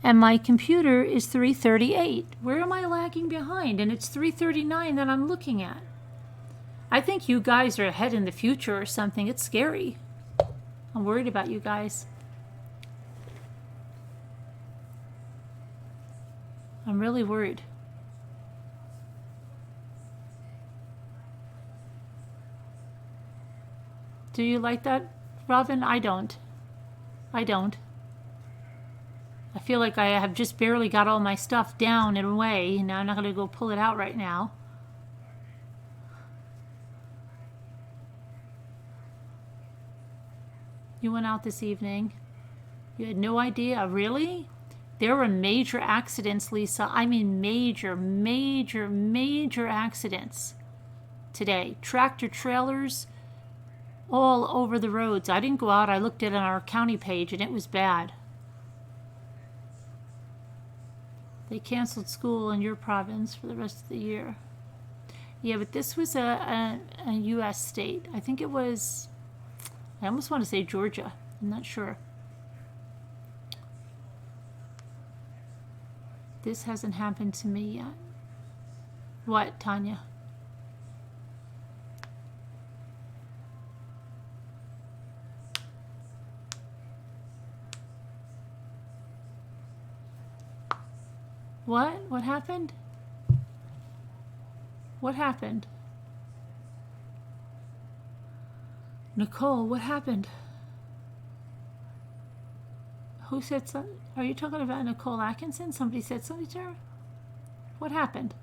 and my computer is 3:38. Where am I lagging behind? And it's 3:39 that I'm looking at. I think you guys are ahead in the future or something. It's scary. I'm worried about you guys. I'm really worried. Do you like that, Robin? I don't. I feel like I have just barely got all my stuff down and away. Now I'm not going to go pull it out right now. You went out this evening. You had no idea, really? There were major accidents, Lisa. I mean major accidents today. Tractor trailers all over the roads. I didn't go out. I looked at it on our county page and it was bad. They canceled school in your province for the rest of the year. Yeah, but this was a U.S. state. I think it was, I almost want to say Georgia. I'm not sure. This hasn't happened to me yet. What, Tanya? What? What happened? What happened? Nicole, what happened? Who said something? Are you talking about Nicole Atkinson? Somebody said something to her? What happened?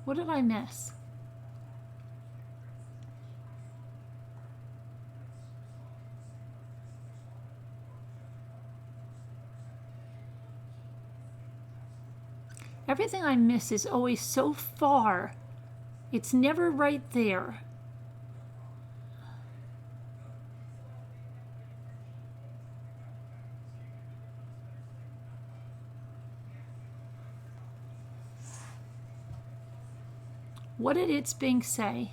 What did I miss? Everything I miss is always so far. It's never right there. What did It's Bing say?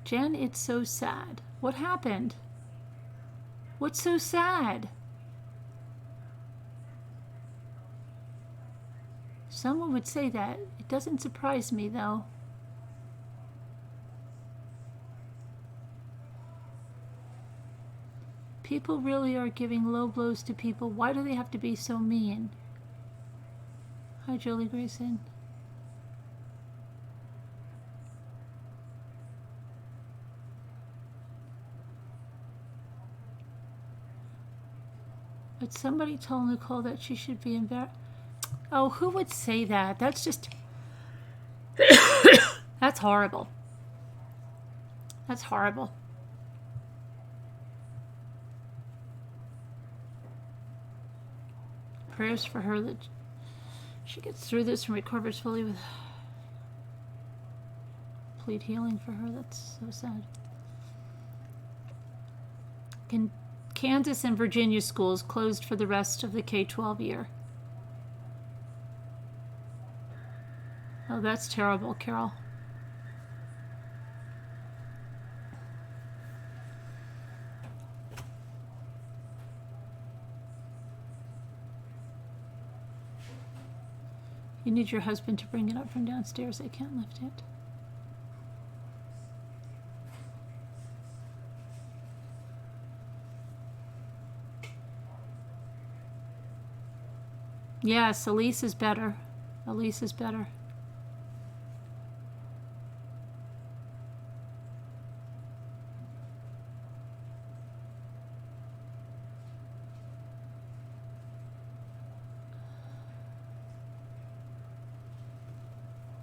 Jen, it's so sad. What happened? What's so sad? Someone would say that. It doesn't surprise me, though. People really are giving low blows to people. Why do they have to be so mean? Hi, Julie Grayson. But somebody told Nicole that she should be embarrassed. Oh, who would say that? That's just... That's horrible. That's horrible. Prayers for her that she gets through this and recovers fully with complete healing for her. That's so sad. Kansas and Virginia schools closed for the rest of the K-12 year. Oh, that's terrible, Carol. You need your husband to bring it up from downstairs. I can't lift it. Yes, Elise is better. Elise is better.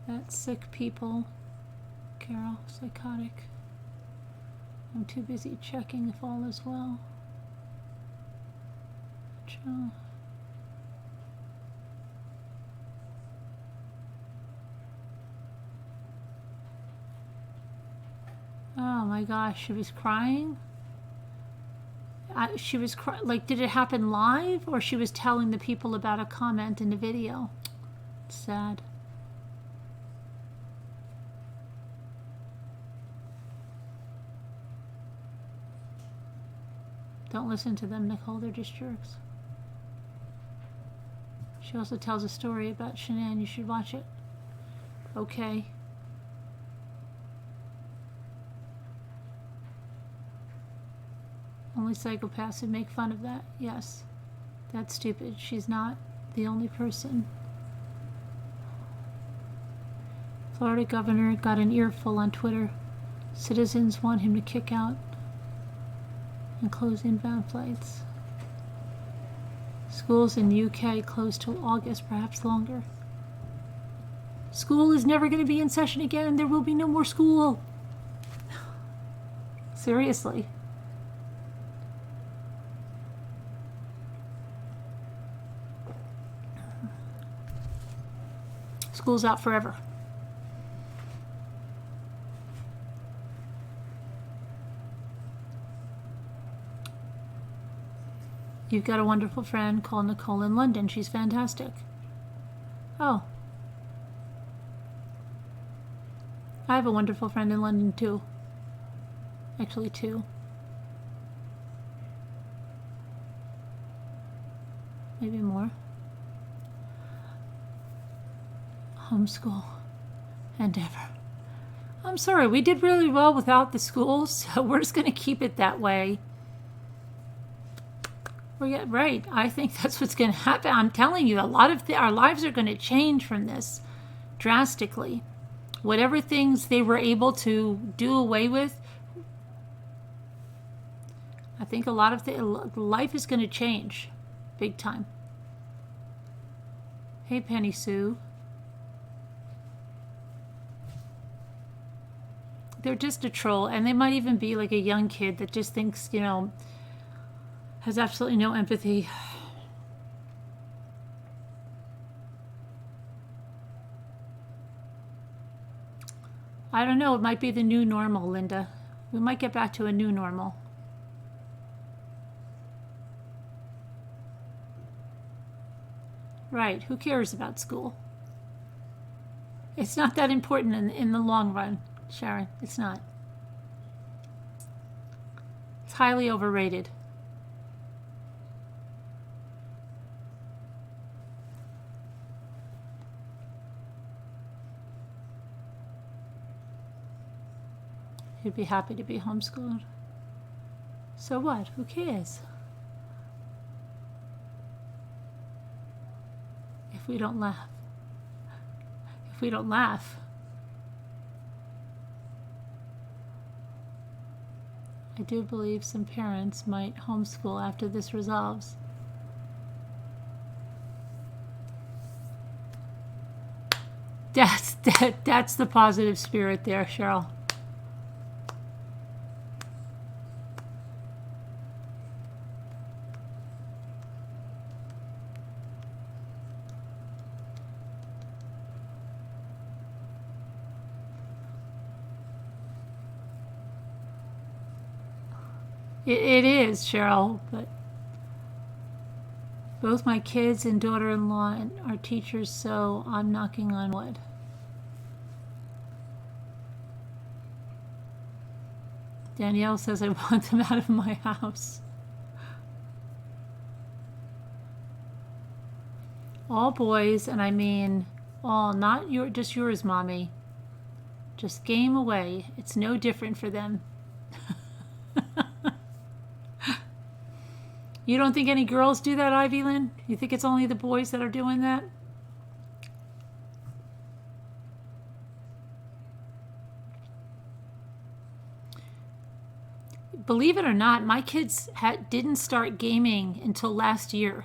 That's sick people. Carol, psychotic. I'm too busy checking if all is well. Joe. Oh my gosh, she was crying? She was like, did it happen live, or she was telling the people about a comment in the video? It's sad. Don't listen to them, Nicole, they're just jerks. She also tells a story about Shanann. You should watch it. Okay. Only psychopaths would make fun of that. Yes. That's stupid. She's not the only person. Florida governor got an earful on Twitter. Citizens want him to kick out and close inbound flights. Schools in the UK closed till August, perhaps longer. School is never going to be in session again. There will be no more school. Seriously. School's out forever. You've got a wonderful friend called Nicole in London. She's fantastic. Oh. I have a wonderful friend in London too. Actually, two. Maybe more. Homeschool endeavor. I'm sorry, we did really well without the schools, so we're just going to keep it that way. Right. I think that's what's going to happen. I'm telling you, a lot of our lives are going to change from this drastically. Whatever things they were able to do away with, I think a lot of life is going to change big time. Hey, Penny Sue. They're just a troll, and they might even be like a young kid that just thinks, you know, has absolutely no empathy. I don't know. It might be the new normal, Linda. We might get back to a new normal. Right. Who cares about school? It's not that important in the long run, Sharon. It's not. It's highly overrated. You'd be happy to be homeschooled. So what? Who cares? If we don't laugh. If we don't laugh. I do believe some parents might homeschool after this resolves. That's the positive spirit there, Cheryl. It is, Cheryl, but both my kids and daughter-in-law are teachers, so I'm knocking on wood. Danielle says I want them out of my house. All boys, and I mean all, not just yours, Mommy. Just game away. It's no different for them. You don't think any girls do that, Ivy Lynn? You think it's only the boys that are doing that? Believe it or not, my kids didn't start gaming until last year.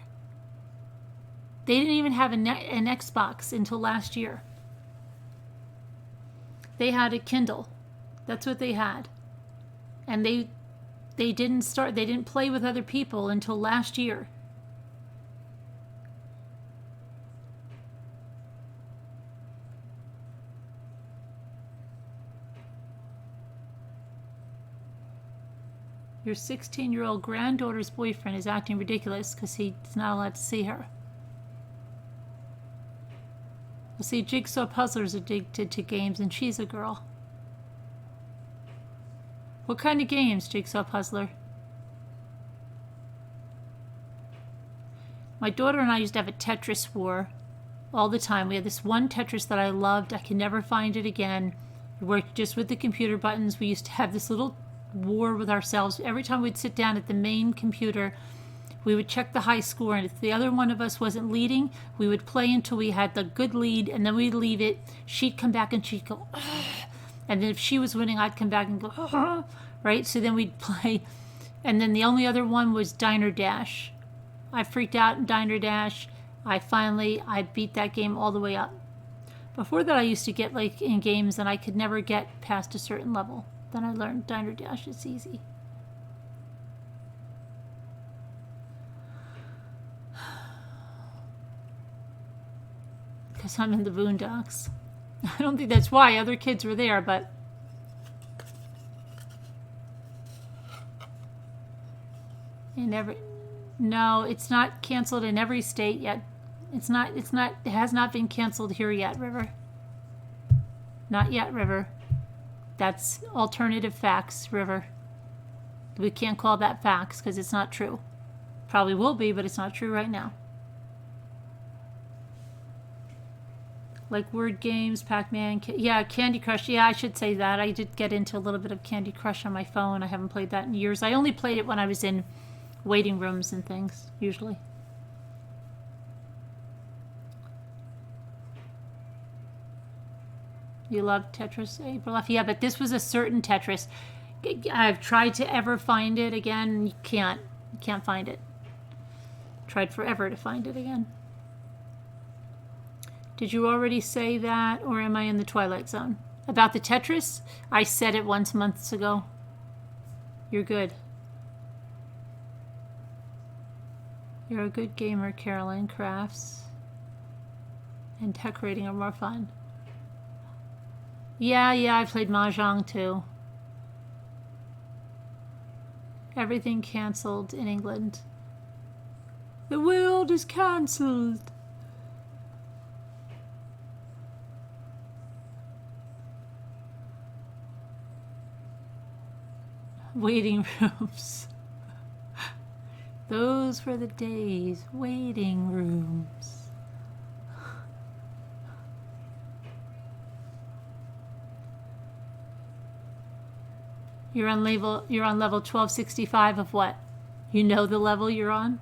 They didn't even have an Xbox until last year. They had a Kindle. That's what they had. And they didn't play with other people until last year. Your 16-year-old granddaughter's boyfriend is acting ridiculous because he's not allowed to see her. Well, see, Jigsaw Puzzler's addicted to games and she's a girl. What kind of games, Jigsaw Puzzler? My daughter and I used to have a Tetris war all the time. We had this one Tetris that I loved. I can never find it again. It worked just with the computer buttons. We used to have this little war with ourselves. Every time we'd sit down at the main computer, we would check the high score, and if the other one of us wasn't leading, we would play until we had the good lead, and then we'd leave it. She'd come back and she'd go, ugh. And then if she was winning, I'd come back and go, ugh. Right? So then we'd play. And then the only other one was Diner Dash. I freaked out in Diner Dash. I beat that game all the way up. Before that, I used to get like in games and I could never get past a certain level. Then I learned Diner Dash is easy. Because I'm in the boondocks. I don't think that's why. Other kids were there, but you No, it's not canceled in every state yet. It has not been canceled here yet, River. Not yet, River. That's alternative facts, River. We can't call that facts because it's not true. Probably will be, but it's not true right now. Like word games, Pac-Man, yeah, Candy Crush. Yeah, I should say that. I did get into a little bit of Candy Crush on my phone. I haven't played that in years. I only played it when I was in waiting rooms and things, usually. You love Tetris, April F. Yeah, but this was a certain Tetris. I've tried to ever find it again. You can't. You can't find it. Tried forever to find it again. Did you already say that, or am I in the Twilight Zone? About the Tetris? I said it once months ago. You're good. You're a good gamer, Carolyn. Crafts and decorating are more fun. Yeah, I played Mahjong too. Everything cancelled in England. The world is cancelled. Waiting rooms. Those were the days. Waiting rooms. You're on level 1265 of what? You know the level you're on?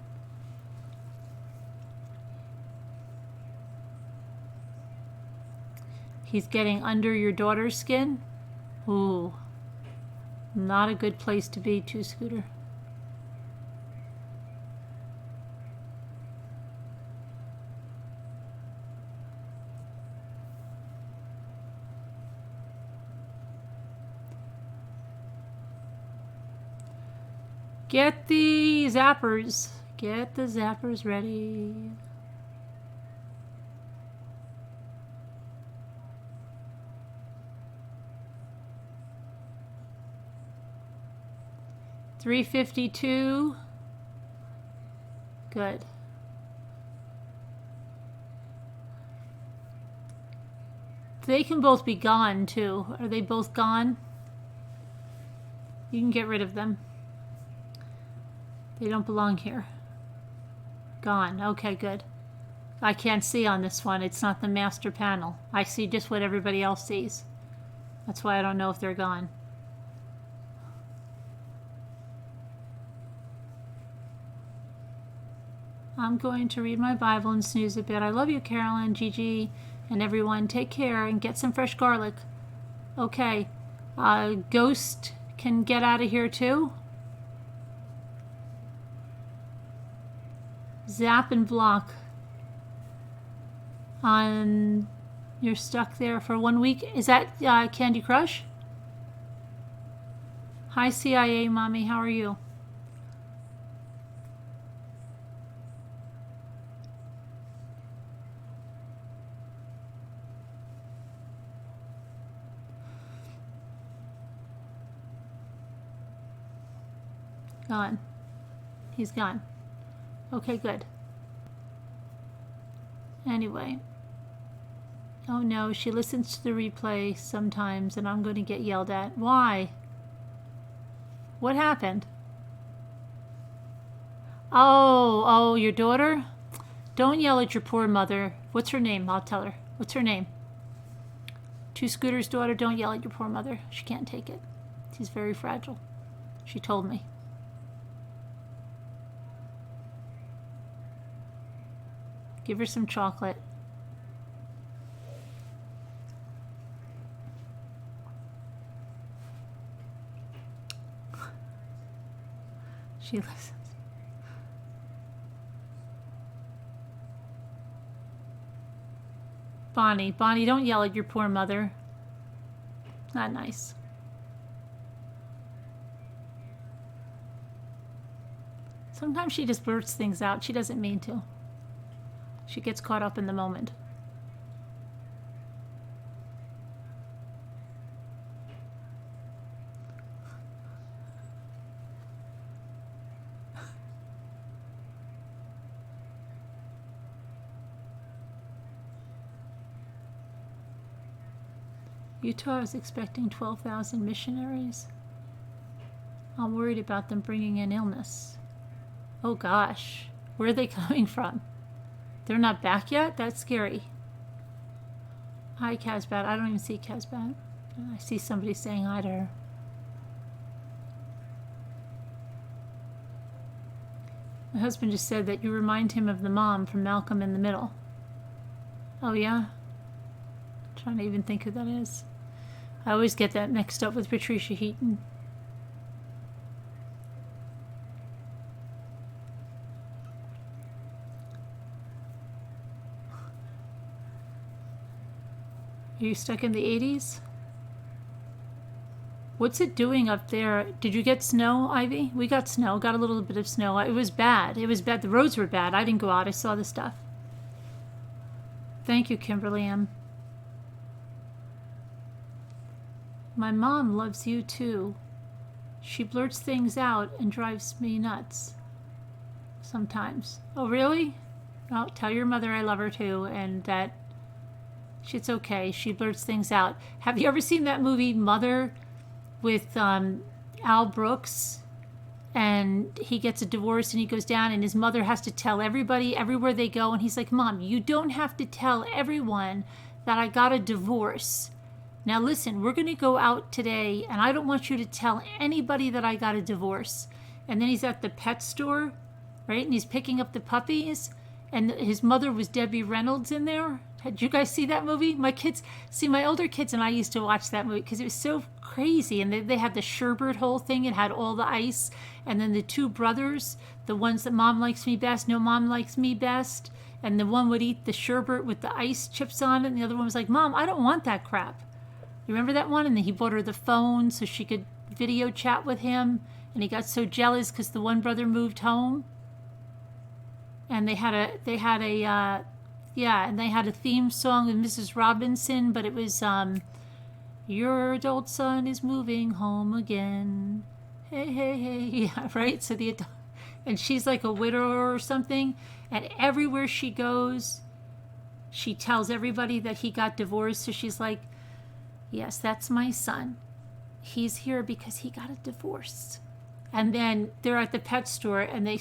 He's getting under your daughter's skin? Ooh. Not a good place to be, Two Scooter. Get the zappers. Get the zappers ready. $3.52. Good. They can both be gone too. Are they both gone? You can get rid of them. They don't belong here. Gone. Okay, good. I can't see on this one. It's not the master panel. I see just what everybody else sees. That's why I don't know if they're gone. I'm going to read my Bible and snooze a bit. I love you, Carolyn, Gigi, and everyone. Take care and get some fresh garlic. Okay. Ghost can get out of here too. Zap and block. You're stuck there for 1 week. Is that Candy Crush? Hi, CIA Mommy. How are you? Gone. He's gone. Okay, good. Anyway. Oh no, she listens to the replay sometimes and I'm going to get yelled at. Why? What happened? Oh, your daughter? Don't yell at your poor mother. What's her name? I'll tell her. What's her name? Two Scooter's daughter, don't yell at your poor mother. She can't take it. She's very fragile. She told me. Give her some chocolate. She listens. Bonnie, don't yell at your poor mother. Not nice. Sometimes she just blurts things out. She doesn't mean to. She gets caught up in the moment. Utah is expecting 12,000 missionaries. I'm worried about them bringing in illness. Oh gosh, where are they coming from? They're not back yet? That's scary. Hi, Casbat. I don't even see Casbat. I see somebody saying hi to her. My husband just said that you remind him of the mom from Malcolm in the Middle. Oh, yeah? I'm trying to even think who that is. I always get that mixed up with Patricia Heaton. Are you stuck in the 80s? What's it doing up there? Did you get snow, Ivy? We got snow. Got a little bit of snow. It was bad. It was bad. The roads were bad. I didn't go out. I saw the stuff. Thank you, Kimberly M. My mom loves you too. She blurts things out and drives me nuts. Sometimes. Oh, really? Oh, tell your mother I love her too, and that it's okay. She blurts things out. Have you ever seen that movie Mother with Al Brooks? And he gets a divorce and he goes down and his mother has to tell everybody everywhere they go. And he's like, Mom, you don't have to tell everyone that I got a divorce. Now listen, we're going to go out today and I don't want you to tell anybody that I got a divorce. And then he's at the pet store, right? And he's picking up the puppies. And his mother was Debbie Reynolds in there. Did you guys see that movie? My older kids and I used to watch that movie because it was so crazy. And they had the sherbet whole thing. It had all the ice. And then the two brothers, the ones that Mom likes me best, no, Mom likes me best. And the one would eat the sherbet with the ice chips on it. And the other one was like, Mom, I don't want that crap. You remember that one? And then he bought her the phone so she could video chat with him. And he got so jealous because the one brother moved home. And they had a theme song with Mrs. Robinson, but it was your adult son is moving home again. Hey, hey, hey. Yeah, right? So and she's like a widower or something, and everywhere she goes, she tells everybody that he got divorced. So she's like, yes, that's my son. He's here because he got a divorce. And then they're at the pet store and they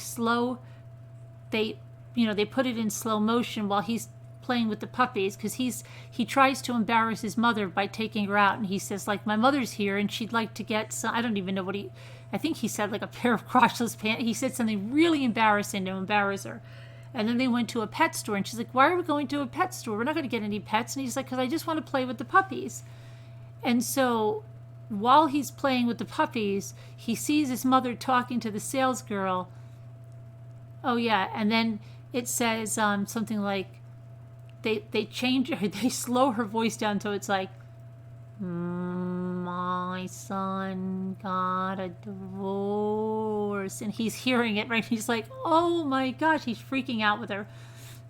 put it in slow motion while he's playing with the puppies because he tries to embarrass his mother by taking her out, and he says like, my mother's here and she'd like to get some, I don't even know I think he said like a pair of crotchless pants. He said something really embarrassing to embarrass her. And then they went to a pet store and she's like, why are we going to a pet store? We're not going to get any pets. And he's like, because I just want to play with the puppies. And so while he's playing with the puppies, he sees his mother talking to the sales girl. Oh yeah, and then it says something like they change her, they slow her voice down so it's like, my son got a divorce, and he's hearing it, right? He's like, oh my gosh, he's freaking out with her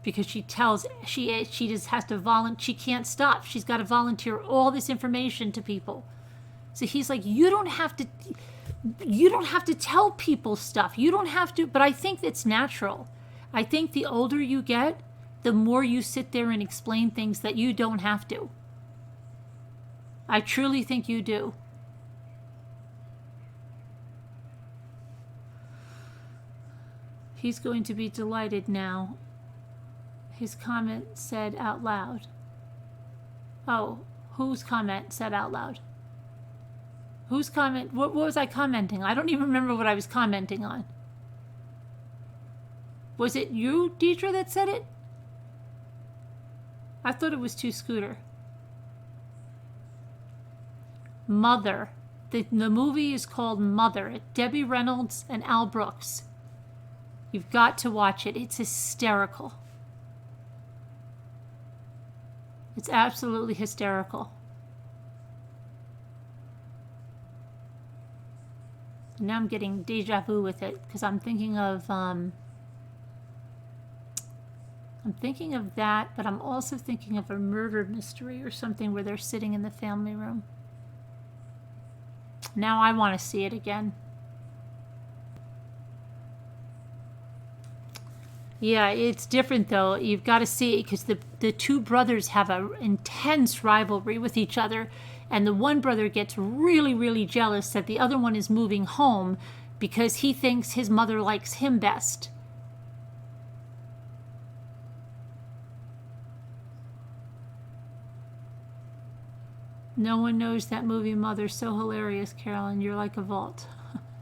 because she just has to she can't stop. She's got to volunteer all this information to people. So he's like, you don't have to tell people stuff. You don't have to, but I think it's natural. I think the older you get, the more you sit there and explain things that you don't have to. I truly think you do. He's going to be delighted now. His comment said out loud. Oh, whose comment said out loud? Whose comment? What was I commenting? I don't even remember what I was commenting on. Was it you, Deidre, that said it? I thought it was to Scooter. Mother. The movie is called Mother. Debbie Reynolds and Al Brooks. You've got to watch it. It's hysterical. It's absolutely hysterical. Now I'm getting deja vu with it because I'm thinking of that, but I'm also thinking of a murder mystery or something where they're sitting in the family room. Now I want to see it again. Yeah, it's different though. You've got to see it because the two brothers have a intense rivalry with each other, and the one brother gets really, really jealous that the other one is moving home because he thinks his mother likes him best. No one knows that movie Mother. So hilarious, Carolyn. You're like a vault.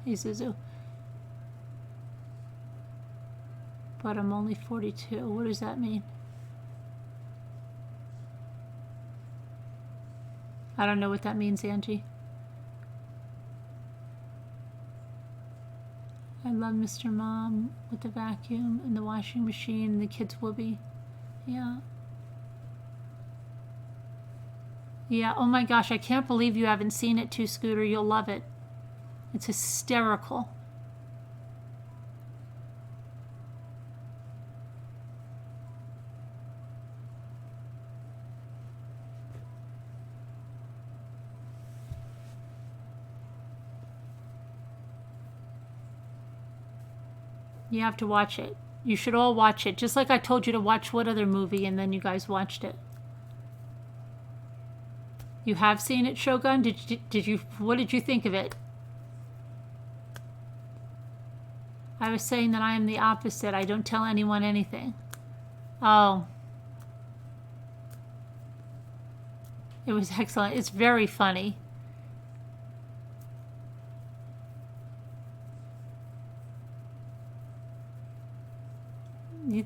Isuzu. But I'm only 42. What does that mean? I don't know what that means, Angie. I love Mr. Mom with the vacuum and the washing machine and the kids' whoopee. Yeah. Yeah, oh my gosh, I can't believe you haven't seen it too, Scooter. You'll love it. It's hysterical. You have to watch it. You should all watch it. Just like I told you to watch what other movie and then you guys watched it. You have seen it, Shogun? Did you what did you think of it? I was saying that I am the opposite. I don't tell anyone anything. Oh. It was excellent. It's very funny.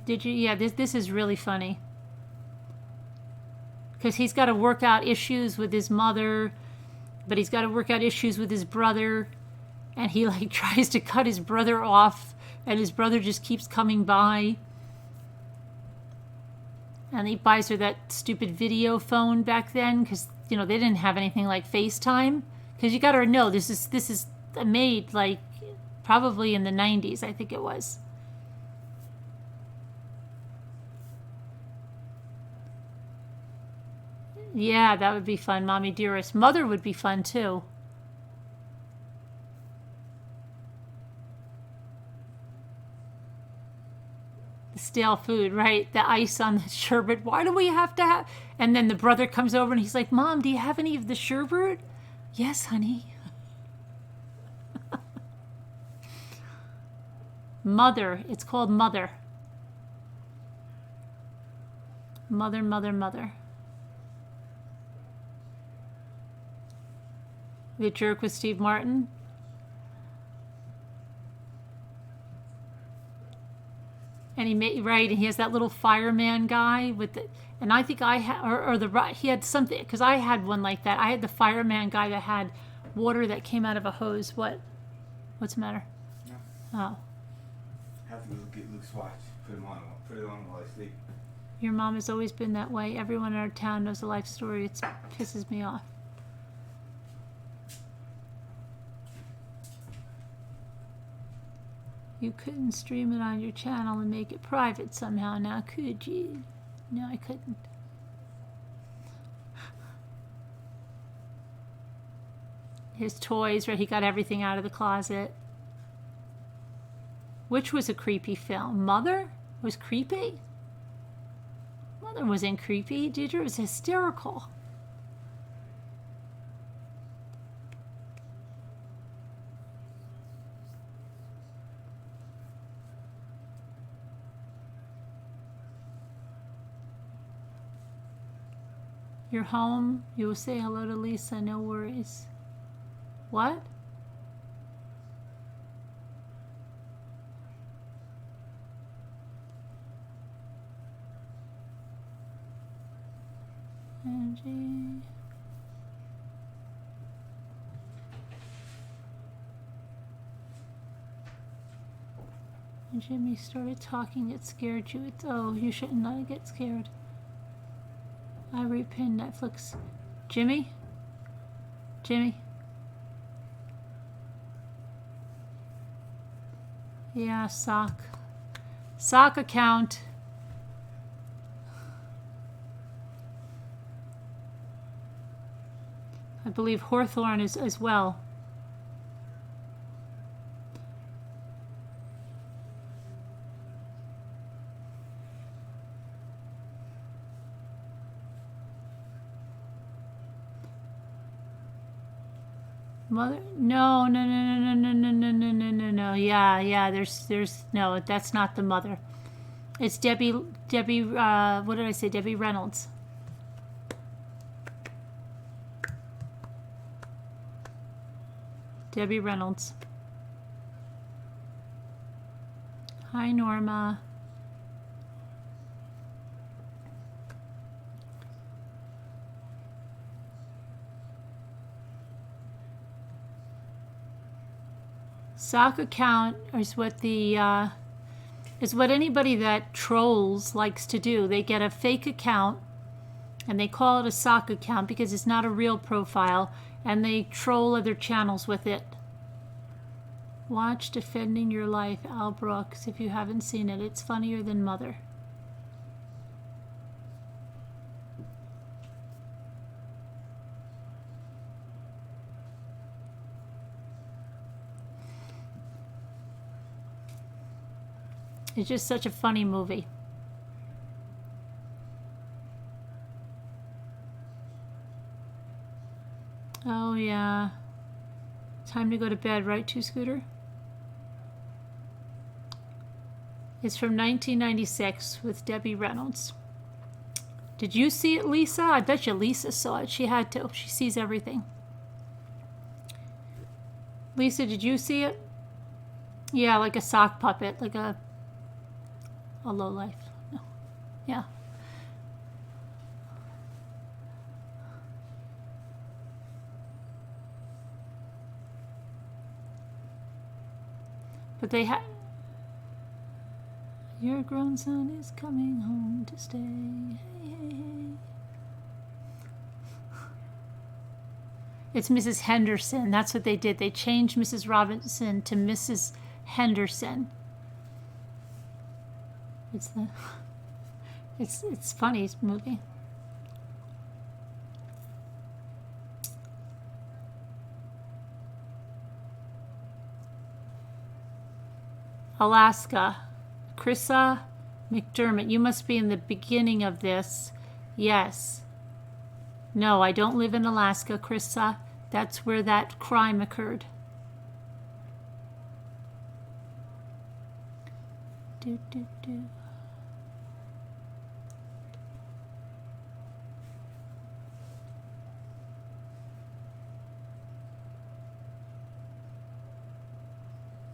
Did you? Yeah, this is really funny. Because he's got to work out issues with his mother, but he's got to work out issues with his brother, and he like tries to cut his brother off, and his brother just keeps coming by. And he buys her that stupid video phone back then, because you know they didn't have anything like FaceTime. Because you got to know this is made like probably in the 90s, I think it was. Yeah, that would be fun, Mommy Dearest. Mother would be fun, too. The stale food, right? The ice on the sherbet. Why do we have to have... And then the brother comes over and he's like, Mom, do you have any of the sherbet? Yes, honey. Mother. It's called Mother. Mother, mother, mother. The Jerk with Steve Martin. And he made right, and he has that little fireman guy with the, and I think I had, or the he had something because I had one like that. I had the fireman guy that had water that came out of a hose. What's the matter? No. Oh. Have to go get Luke's watch. Put it on while I sleep. Your mom has always been that way. Everyone in our town knows the life story. It pisses me off. You couldn't stream it on your channel and make it private somehow now, could you? No, I couldn't. His toys, right? He got everything out of the closet. Which was a creepy film? Mother was creepy? Mother wasn't creepy. Deirdre was hysterical. You're home. You will say hello to Lisa. No worries. What? Angie. When Jimmy started talking, it scared you. Oh, you shouldn't not get scared. I repinned Netflix. Jimmy? Jimmy? Yeah, sock. Sock account. I believe Hawthorne is as well. Mother? No, no, no, no, no, no, no, no, no, no, no. Yeah. There's no. That's not the mother. It's Debbie. What did I say? Debbie Reynolds. Debbie Reynolds. Hi, Norma. Sock account is what anybody that trolls likes to do. They get a fake account and they call it a sock account because it's not a real profile, and they troll other channels with it. Watch Defending Your Life, Al Brooks. If you haven't seen it, it's funnier than Mother. It's just such a funny movie. Oh yeah. Time to go to bed, right, Two Scooter? It's from 1996 with Debbie Reynolds. Did you see it, Lisa? I bet you Lisa saw it. She had to. She sees everything. Lisa, did you see it? Yeah, like a sock puppet, like a lowlife. No. Yeah. But they had... Your grown son is coming home to stay. Hey, hey, hey. It's Mrs. Henderson. That's what they did. They changed Mrs. Robinson to Mrs. Henderson. It's funny movie. Alaska. Chrissa McDermott. You must be in the beginning of this. Yes. No, I don't live in Alaska, Chrissa. That's where that crime occurred. Do, do, do.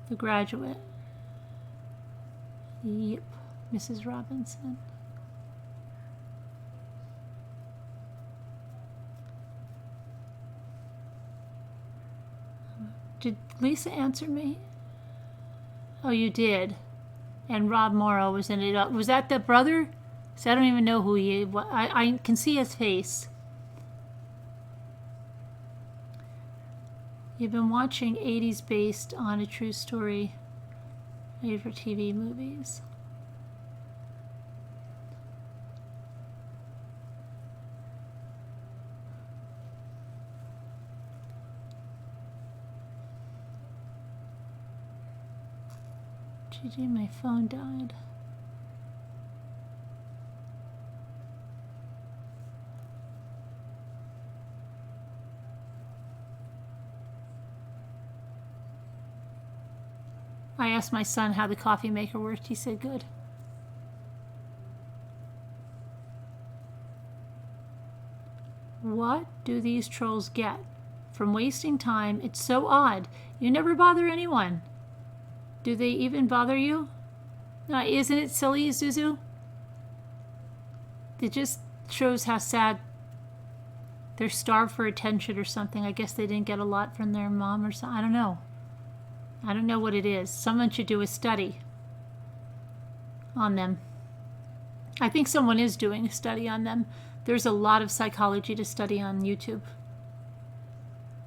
The Graduate. Yep, Mrs. Robinson. Did Lisa answer me? Oh, you did. And Rob Morrow was in it. Was that the brother? So I don't even know who he is. I can see his face. You've been watching 80s based on a true story made for TV movies. GG, my phone died. I asked my son how the coffee maker worked. He said good. What do these trolls get from wasting time? It's so odd. You never bother anyone. Do they even bother you? Isn't it silly, Zuzu? It just shows how sad they're starved for attention or something. I guess they didn't get a lot from their mom or something. I don't know. I don't know what it is. Someone should do a study on them. I think someone is doing a study on them. There's a lot of psychology to study on YouTube.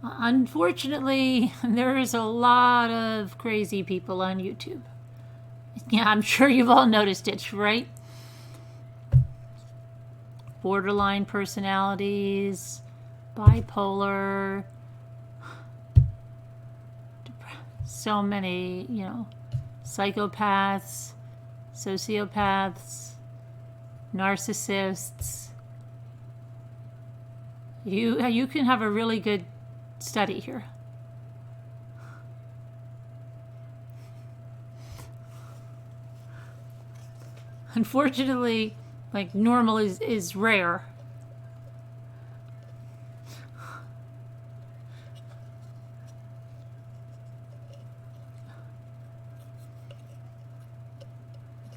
Unfortunately, there is a lot of crazy people on YouTube. Yeah, I'm sure you've all noticed it, right? Borderline personalities, bipolar, so many, psychopaths, sociopaths, narcissists. You can have a really good study here. Unfortunately, like normal is rare.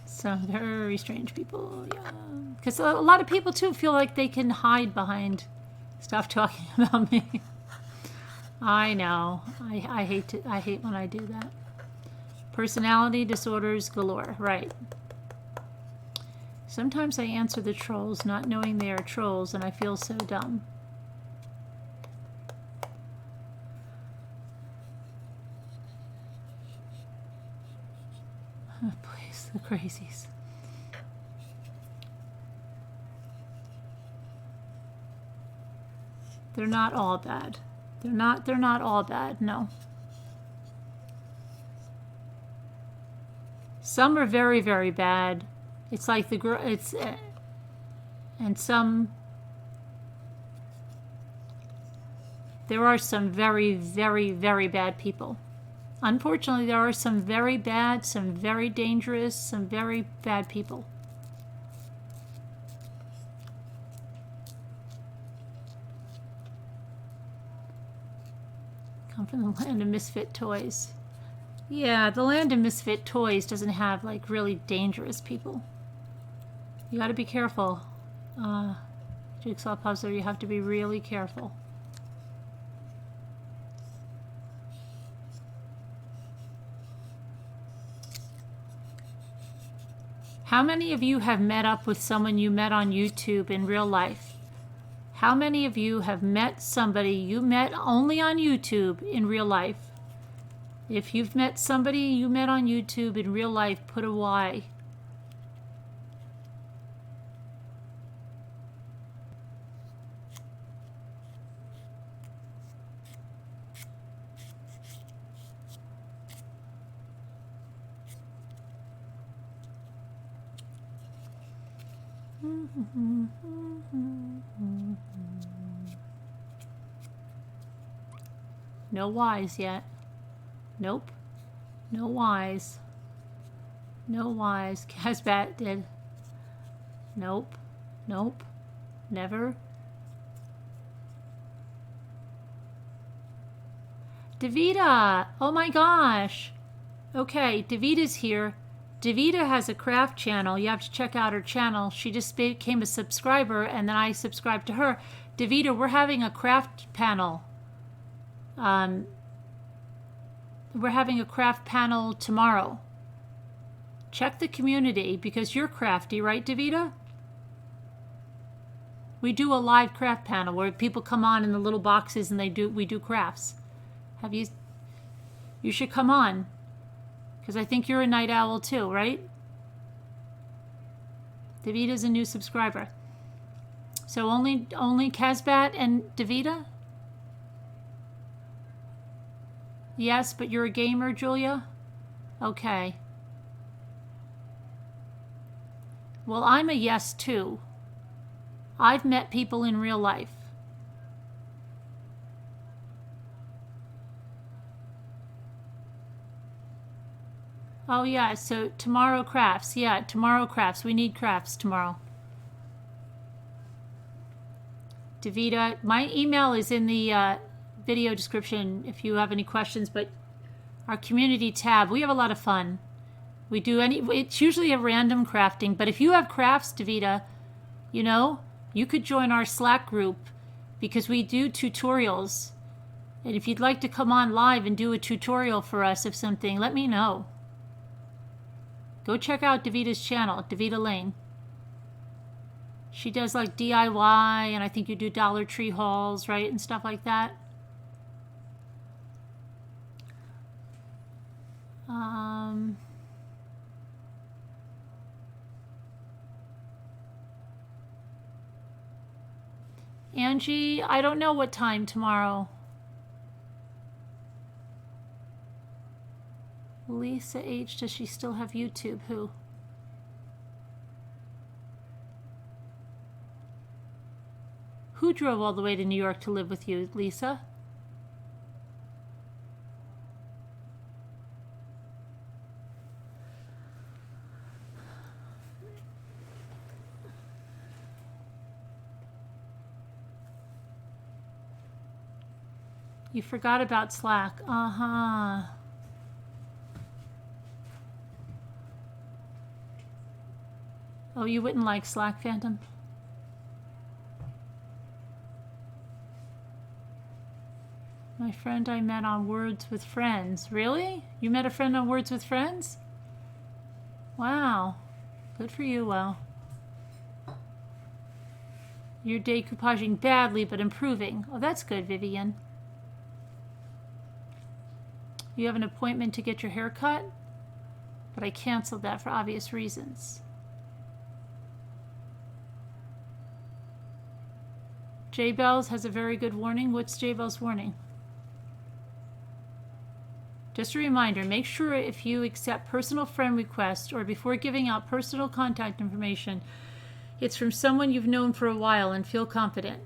Some very strange people, yeah. Because a lot of people too feel like they can hide behind stuff talking about me. I know. I hate when I do that. Personality disorders galore, right. Sometimes I answer the trolls not knowing they are trolls and I feel so dumb. Oh, please, the crazies. They're not all bad. They're not all bad, no. Some are very, very bad. It's like the girl, and some, there are some very, very, very bad people. Unfortunately, there are some very bad, some very dangerous, some very bad people. Come from the land of misfit toys. Yeah, the land of misfit toys doesn't have like really dangerous people. You got to be careful. Jigsaw puzzler, you have to be really careful. How many of you have met up with someone you met on YouTube in real life? How many of you have met somebody you met only on YouTube in real life? If you've met somebody you met on YouTube in real life, put a Y. No Y's yet. Nope. No Y's. No Y's. Casbat did. Nope. Nope. Never. Davida! Oh my gosh! Okay, Davita's here. Davida has a craft channel. You have to check out her channel. She just became a subscriber and then I subscribed to her. Davida, we're having a craft panel. We're having a craft panel tomorrow. Check the community because you're crafty, right, Davida? We do a live craft panel where people come on in the little boxes and we do crafts. You should come on. Because I think you're a night owl too, right? Davida's a new subscriber. So only Casbat and Davida? Yes, but you're a gamer, Julia? Okay. Well, I'm a yes too. I've met people in real life. Oh yeah, so tomorrow crafts. Yeah, tomorrow crafts. We need crafts tomorrow. Davida, my email is in the video description if you have any questions, but our community tab, we have a lot of fun. We do it's usually a random crafting, but if you have crafts, Davida, you know, you could join our Slack group because we do tutorials. And if you'd like to come on live and do a tutorial for us of something, let me know. Go check out Davida's channel, Davida Lane. She does like DIY, and I think you do Dollar Tree hauls, right, and stuff like that. Angie, I don't know what time tomorrow. Lisa H, does she still have YouTube? Who? Who drove all the way to New York to live with you, Lisa? You forgot about Slack. Uh-huh. Oh, you wouldn't like Slack, Phantom? My friend I met on Words with Friends. Really? You met a friend on Words with Friends? Wow. Good for you, Well. You're decoupaging badly, but improving. Oh, that's good, Vivian. You have an appointment to get your hair cut? But I canceled that for obvious reasons. J-Bells has a very good warning. What's J-Bells' warning? Just a reminder, make sure if you accept personal friend requests or before giving out personal contact information, it's from someone you've known for a while and feel confident.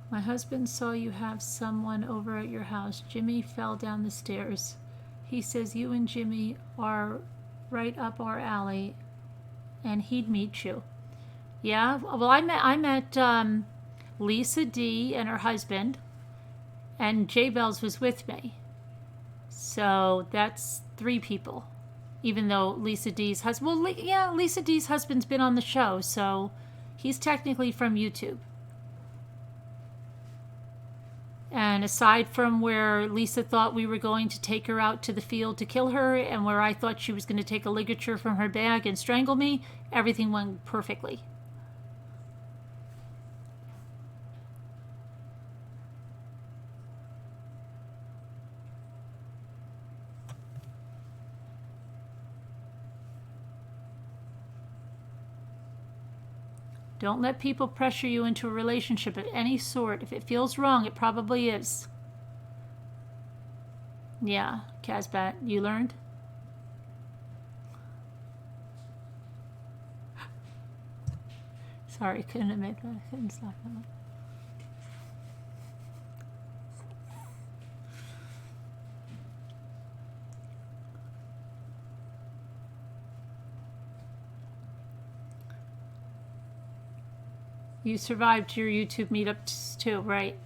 My husband saw you have someone over at your house. Jimmy fell down the stairs. He says you and Jimmy are right up our alley and he'd meet you. Yeah, well, I met Lisa D and her husband, and J-Bells was with me. So that's 3 people. Even though Lisa D's husband, well, yeah, Lisa D's husband's been on the show, so he's technically from YouTube. And aside from where Lisa thought we were going to take her out to the field to kill her, and where I thought she was going to take a ligature from her bag and strangle me, everything went perfectly. Don't let people pressure you into a relationship of any sort. If it feels wrong, it probably is. Yeah, Casbat, you learned? Sorry, couldn't admit that. I couldn't stop that. You survived your YouTube meetups too, right?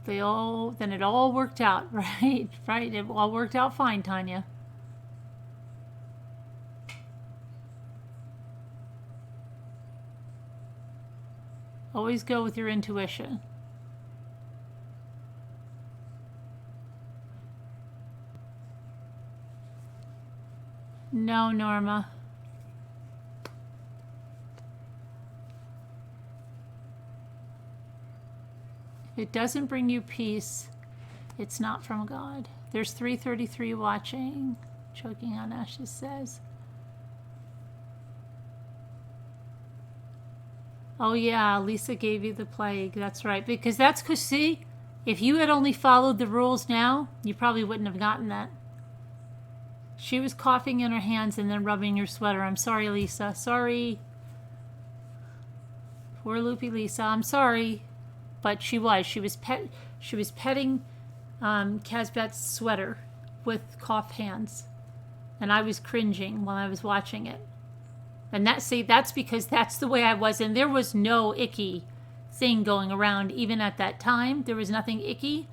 Then it all worked out, right? Right, it all worked out fine, Tanya. Always go with your intuition. No, Norma. If it doesn't bring you peace, it's not from God. There's 333 watching. Choking on Ashes says. Oh yeah, Lisa gave you the plague. That's right. Because see, if you had only followed the rules now, you probably wouldn't have gotten that. She was coughing in her hands and then rubbing your sweater. I'm sorry, Lisa. Sorry. Poor loopy Lisa. I'm sorry. But she was petting Casbat's sweater with cough hands. And I was cringing while I was watching it. And that's because that's the way I was. And there was no icky thing going around even at that time. There was nothing icky.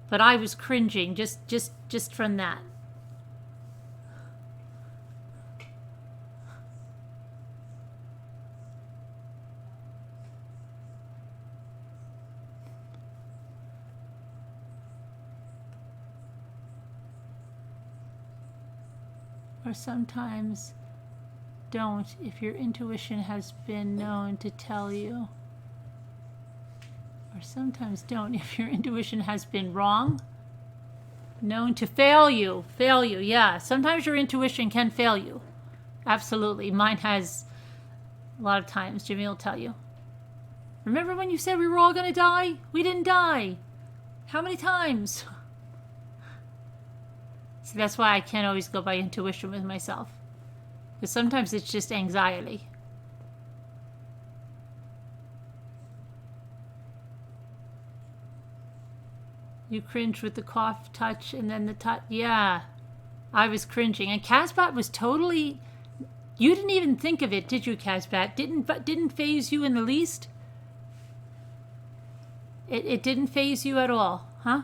But I was cringing just from that. Or sometimes don't if your intuition has been known to tell you. Or sometimes don't if your intuition has been wrong, known to fail you. Fail you, yeah. Sometimes your intuition can fail you. Absolutely. Mine has a lot of times. Jimmy will tell you. Remember when you said we were all going to die? We didn't die. How many times? So that's why I can't always go by intuition with myself. Because sometimes it's just anxiety. You cringed with the cough touch and then the touch. Yeah, I was cringing. And Casbat was totally... You didn't even think of it, did you, Casbat? Didn't phase you in the least? It didn't phase you at all, huh?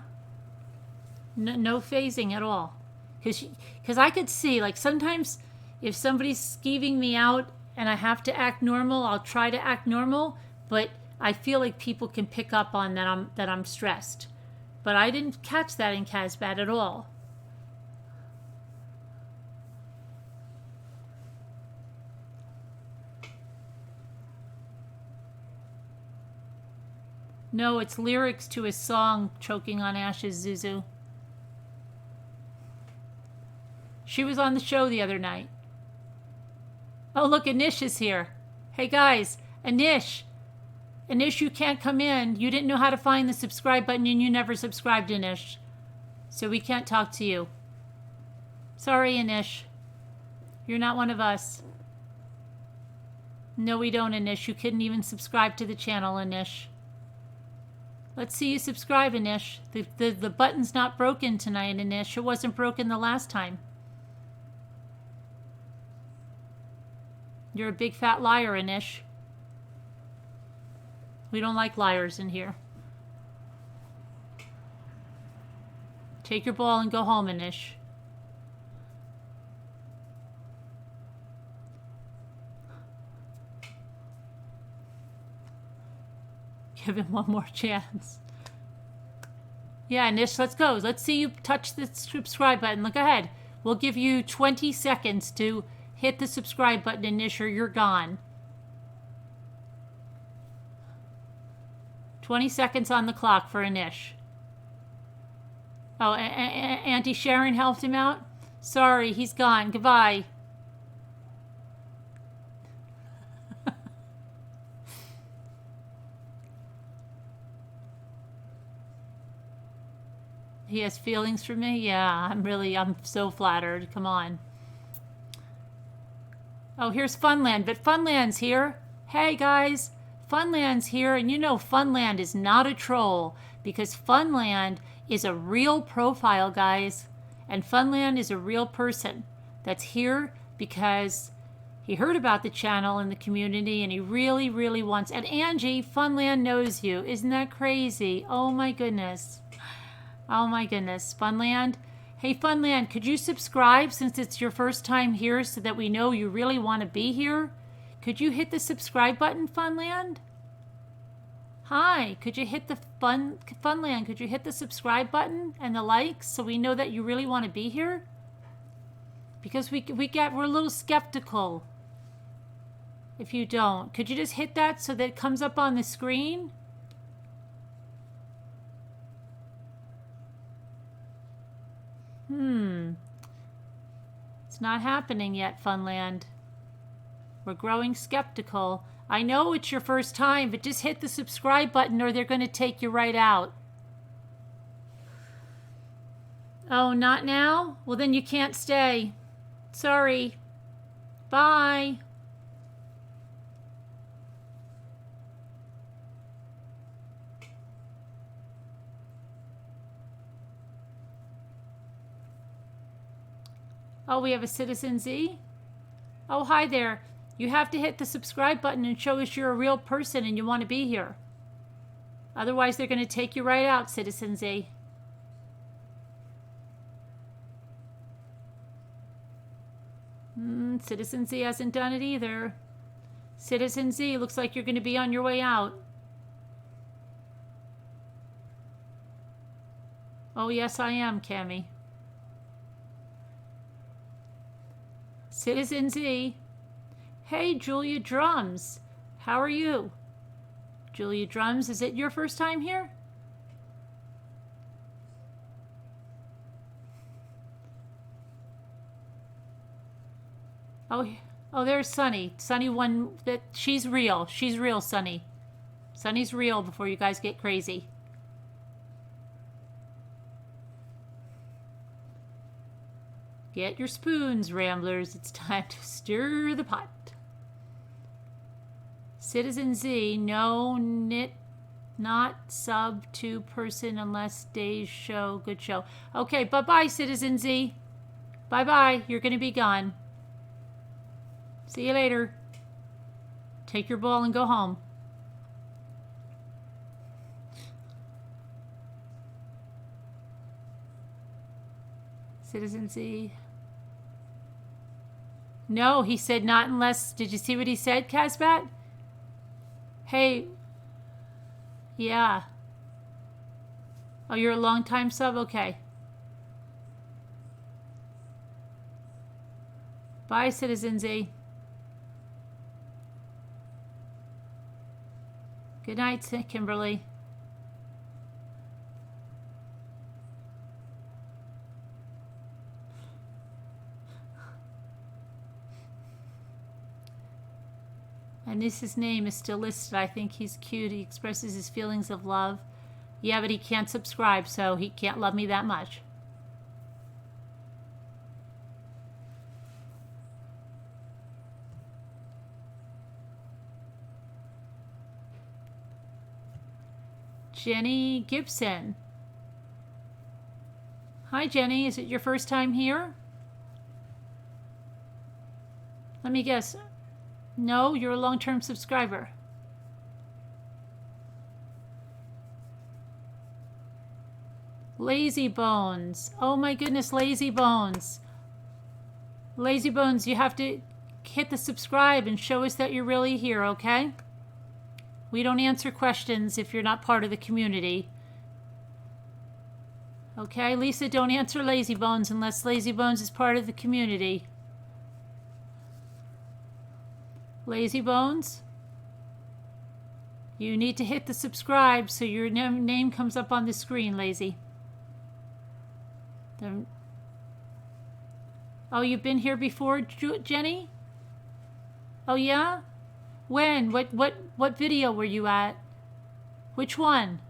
No phasing at all. Because I could see, like, sometimes if somebody's skeeving me out and I have to act normal, I'll try to act normal, but I feel like people can pick up on that I'm stressed. But I didn't catch that in Casbat at all. No, it's lyrics to his song, Choking on Ashes, Zuzu. She was on the show the other night. Oh, look, Anish is here. Hey, guys, Anish. Anish, you can't come in. You didn't know how to find the subscribe button and you never subscribed, Anish. So we can't talk to you. Sorry, Anish. You're not one of us. No, we don't, Anish. You couldn't even subscribe to the channel, Anish. Let's see you subscribe, Anish. The button's not broken tonight, Anish. It wasn't broken the last time. You're a big fat liar, Anish. We don't like liars in here. Take your ball and go home, Anish. Give him one more chance. Yeah, Anish, let's go. Let's see you touch the subscribe button. Look ahead. We'll give you 20 seconds to hit the subscribe button, Anish, or you're gone. 20 seconds on the clock for Anish. Oh, Auntie Sharon helped him out? Sorry, he's gone. Goodbye. He has feelings for me? Yeah, I'm so flattered. Come on. Oh, here's Funland, but Funland's here. Hey, guys. Funland's here, and you know Funland is not a troll because Funland is a real profile, guys. And Funland is a real person that's here because he heard about the channel and the community and he really, really wants... And Angie, Funland knows you. Isn't that crazy? Oh, my goodness. Oh, my goodness. Funland? Hey, Funland, could you subscribe since it's your first time here so that we know you really want to be here? Could you hit the subscribe button, Funland? Hi, could you hit the Funland, could you hit the subscribe button and the likes so we know that you really want to be here? Because we're a little skeptical if you don't. Could you just hit that so that it comes up on the screen? It's not happening yet, Funland. We're growing skeptical. I know it's your first time, but just hit the subscribe button or they're going to take you right out. Oh, not now? Well, then you can't stay. Sorry. Bye. Oh, we have a Citizen Z? Oh, hi there. You have to hit the subscribe button and show us you're a real person and you want to be here. Otherwise, they're going to take you right out, Citizen Z. Citizen Z hasn't done it either. Citizen Z, looks like you're going to be on your way out. Oh, yes, I am, Cammy. Citizen Z. Hey, Julia Drums. How are you? Julia Drums, is it your first time here? Oh, there's Sunny. Sunny one that she's real. She's real, Sunny. Sunny's real before you guys get crazy. Get your spoons, Ramblers. It's time to stir the pot. Citizen Z, no knit Not sub to person unless days show good show. Okay, bye-bye, Citizen Z. Bye-bye. You're going to be gone. See you later. Take your ball and go home. Citizen Z. No, he said not unless... Did you see what he said, Casbat? Hey. Yeah. Oh, you're a long-time sub? Okay. Bye, Citizen Z. Good night, Kimberly. And his name is still listed. I think he's cute. He expresses his feelings of love. Yeah, but he can't subscribe, so he can't love me that much. Jenny Gibson. Hi, Jenny. Is it your first time here? Let me guess. No, you're a long-term subscriber. Lazy Bones. Oh my goodness, Lazy Bones. Lazy Bones, you have to hit the subscribe and show us that you're really here, okay? We don't answer questions if you're not part of the community. Okay, Lisa, don't answer Lazy Bones unless Lazy Bones is part of the community. Lazy Bones, you need to hit the subscribe so your name comes up on the screen, Lazy. Oh, you've been here before, Jenny? Oh, yeah? When? What video were you at? Which one?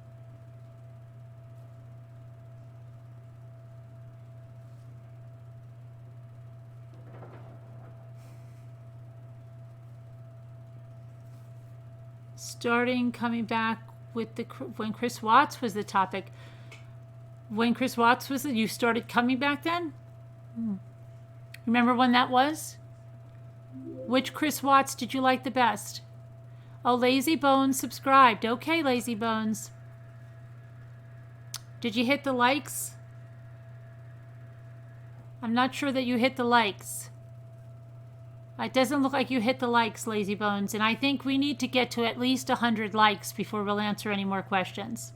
Coming back with when Chris Watts was the topic. When Chris Watts was you started coming back then? Remember when that was? Which Chris Watts did you like the best? Oh, Lazy Bones subscribed. Okay, Lazy Bones. Did you hit the likes? I'm not sure that you hit the likes. It doesn't look like you hit the likes, Lazy Bones, and I think we need to get to at least 100 likes before we'll answer any more questions.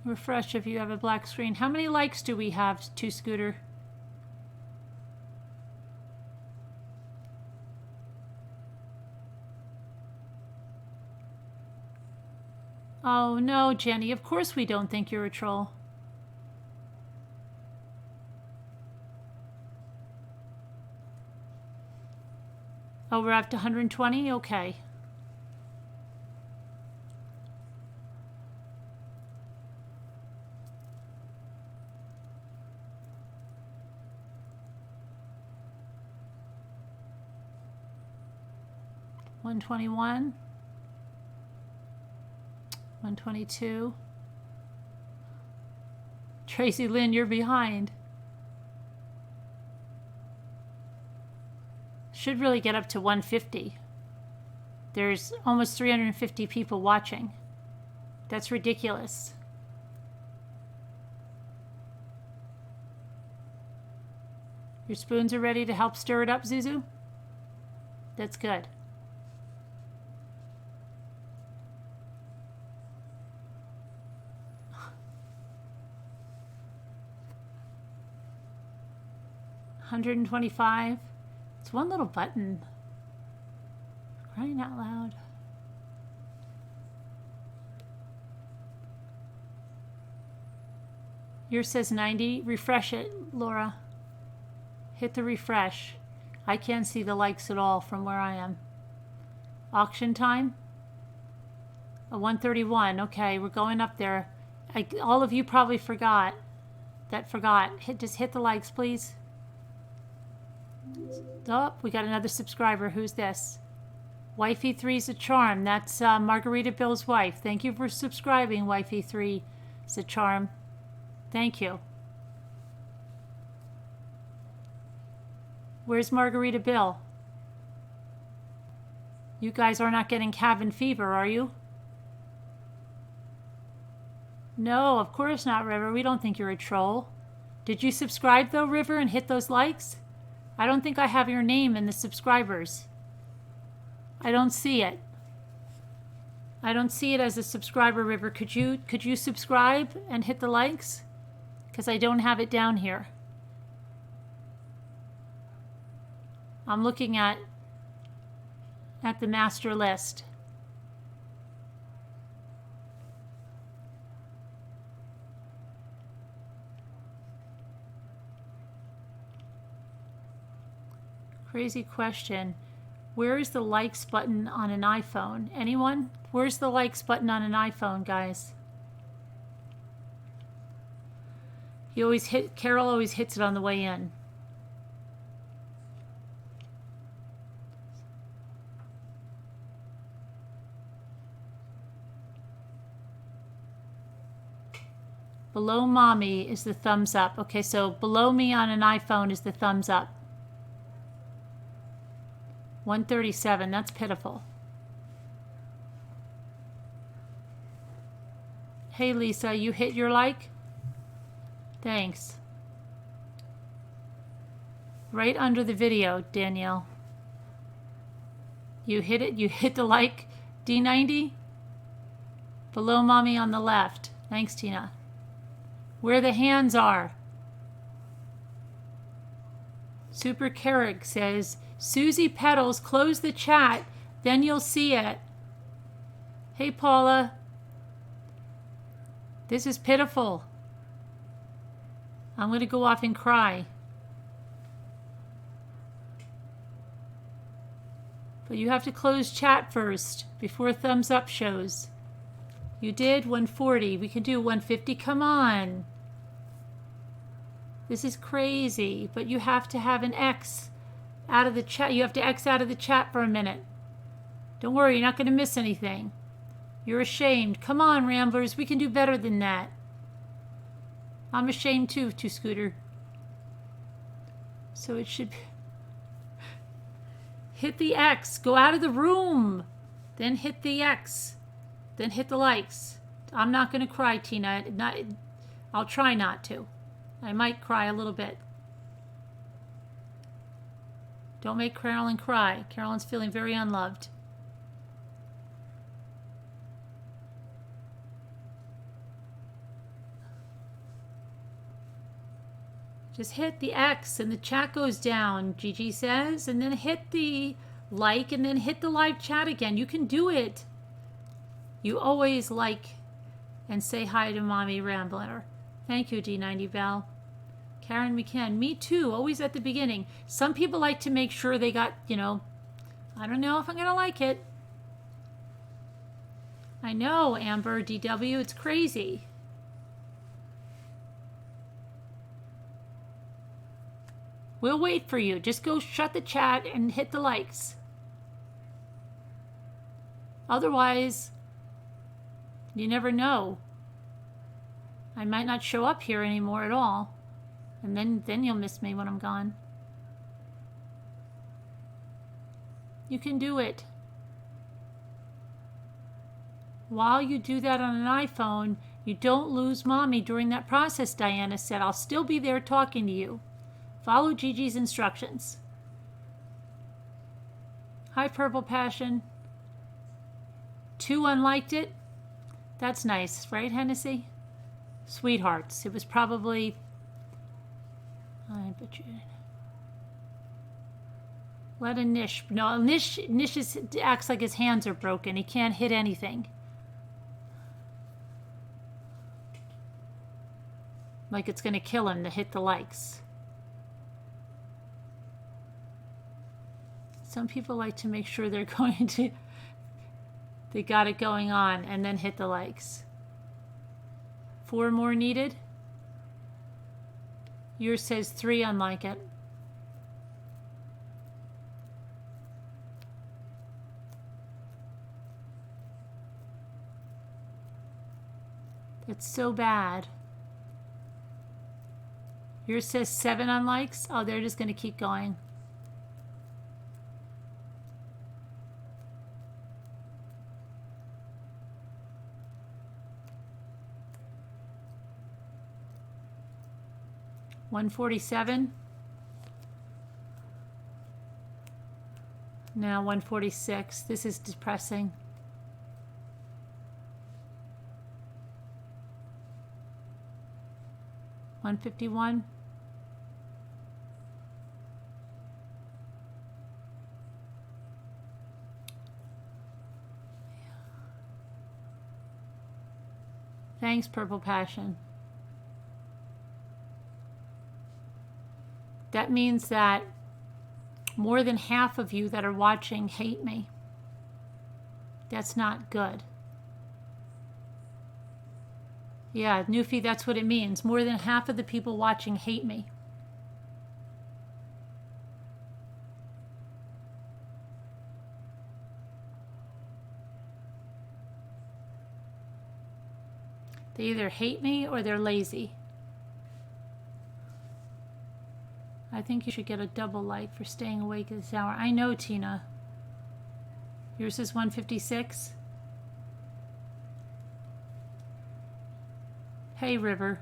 Refresh if you have a black screen. How many likes do we have, to Scooter? Oh, no, Jenny. Of course we don't think you're a troll. Oh, we're up to 120? Okay. $121. 122. Tracy Lynn, you're behind. Should really get up to 150. There's almost 350 people watching. That's ridiculous. Your spoons are ready to help stir it up, Zuzu? That's good. $125. It's one little button. Crying out loud. Yours says 90. Refresh it, Laura. Hit the refresh. I can't see the likes at all from where I am. Auction time. A 131. Okay, we're going up there. All of you probably forgot. Just hit the likes, please. Oh, we got another subscriber. Who's this? Wifey3's a charm. That's Margarita Bill's wife. Thank you for subscribing, Wifey3. It's a charm. Thank you. Where's Margarita Bill? You guys are not getting cabin fever, are you? No, of course not, River. We don't think you're a troll. Did you subscribe, though, River, and hit those likes? I don't think I have your name in the subscribers. I don't see it. I don't see it as a subscriber, River. Could you subscribe and hit the likes? Because I don't have it down here. I'm looking at the master list. Crazy question. Where is the likes button on an iPhone? Anyone? Where's the likes button on an iPhone, guys? Carol always hits it on the way in. Below mommy is the thumbs up. Okay, so below me on an iPhone is the thumbs up. 137, that's pitiful. Hey Lisa, you hit your like? Thanks. Right under the video, Danielle. You hit it, you hit the like, D90? Below mommy on the left. Thanks, Tina. Where the hands are. Super Carrick says, Susie Petals, close the chat, then you'll see it. Hey, Paula. This is pitiful. I'm going to go off and cry. But you have to close chat first before thumbs up shows. You did 140. We can do 150. Come on. This is crazy, but you have to have an X out of the chat. You have to X out of the chat for a minute. Don't worry, you're not going to miss anything. You're ashamed. Come on, Ramblers. We can do better than that. I'm ashamed too, Scooter. So it should be... Hit the X. Go out of the room. Then hit the X. Then hit the likes. I'm not going to cry, Tina. I'll try not to. I might cry a little bit. Don't make Carolyn cry. Carolyn's feeling very unloved. Just hit the X and the chat goes down, Gigi says, and then hit the like and then hit the live chat again. You can do it. You always like and say hi to Mommy Rambler. Thank you, D90 Val. Karen McCann, me too, always at the beginning. Some people like to make sure they got, I don't know if I'm going to like it. I know, Amber, DW, it's crazy. We'll wait for you. Just go shut the chat and hit the likes. Otherwise, you never know. I might not show up here anymore at all. And then you'll miss me when I'm gone. You can do it. While you do that on an iPhone, you don't lose Mommy during that process, Diana said. I'll still be there talking to you. Follow Gigi's instructions. Hi, Purple Passion. 2 unliked it. That's nice, right, Hennessy? Sweethearts. It was probably... I bet you did. Let a Nish... No, Nish acts like his hands are broken. He can't hit anything. Like it's going to kill him to hit the likes. Some people like to make sure they're going to... They got it going on, and then hit the likes. 4 more needed. Yours says 3 unlike it. It's so bad. Yours says 7 unlikes. Oh, they're just going to keep going. $147. Now $146. This is depressing. $151. Thanks, Purple Passion. That means that more than half of you that are watching hate me. That's not good. Yeah, Newfie, that's what it means. More than half of the people watching hate me. They either hate me or they're lazy. I think you should get a double like for staying awake at this hour. I know, Tina. Yours is 156. Hey, River.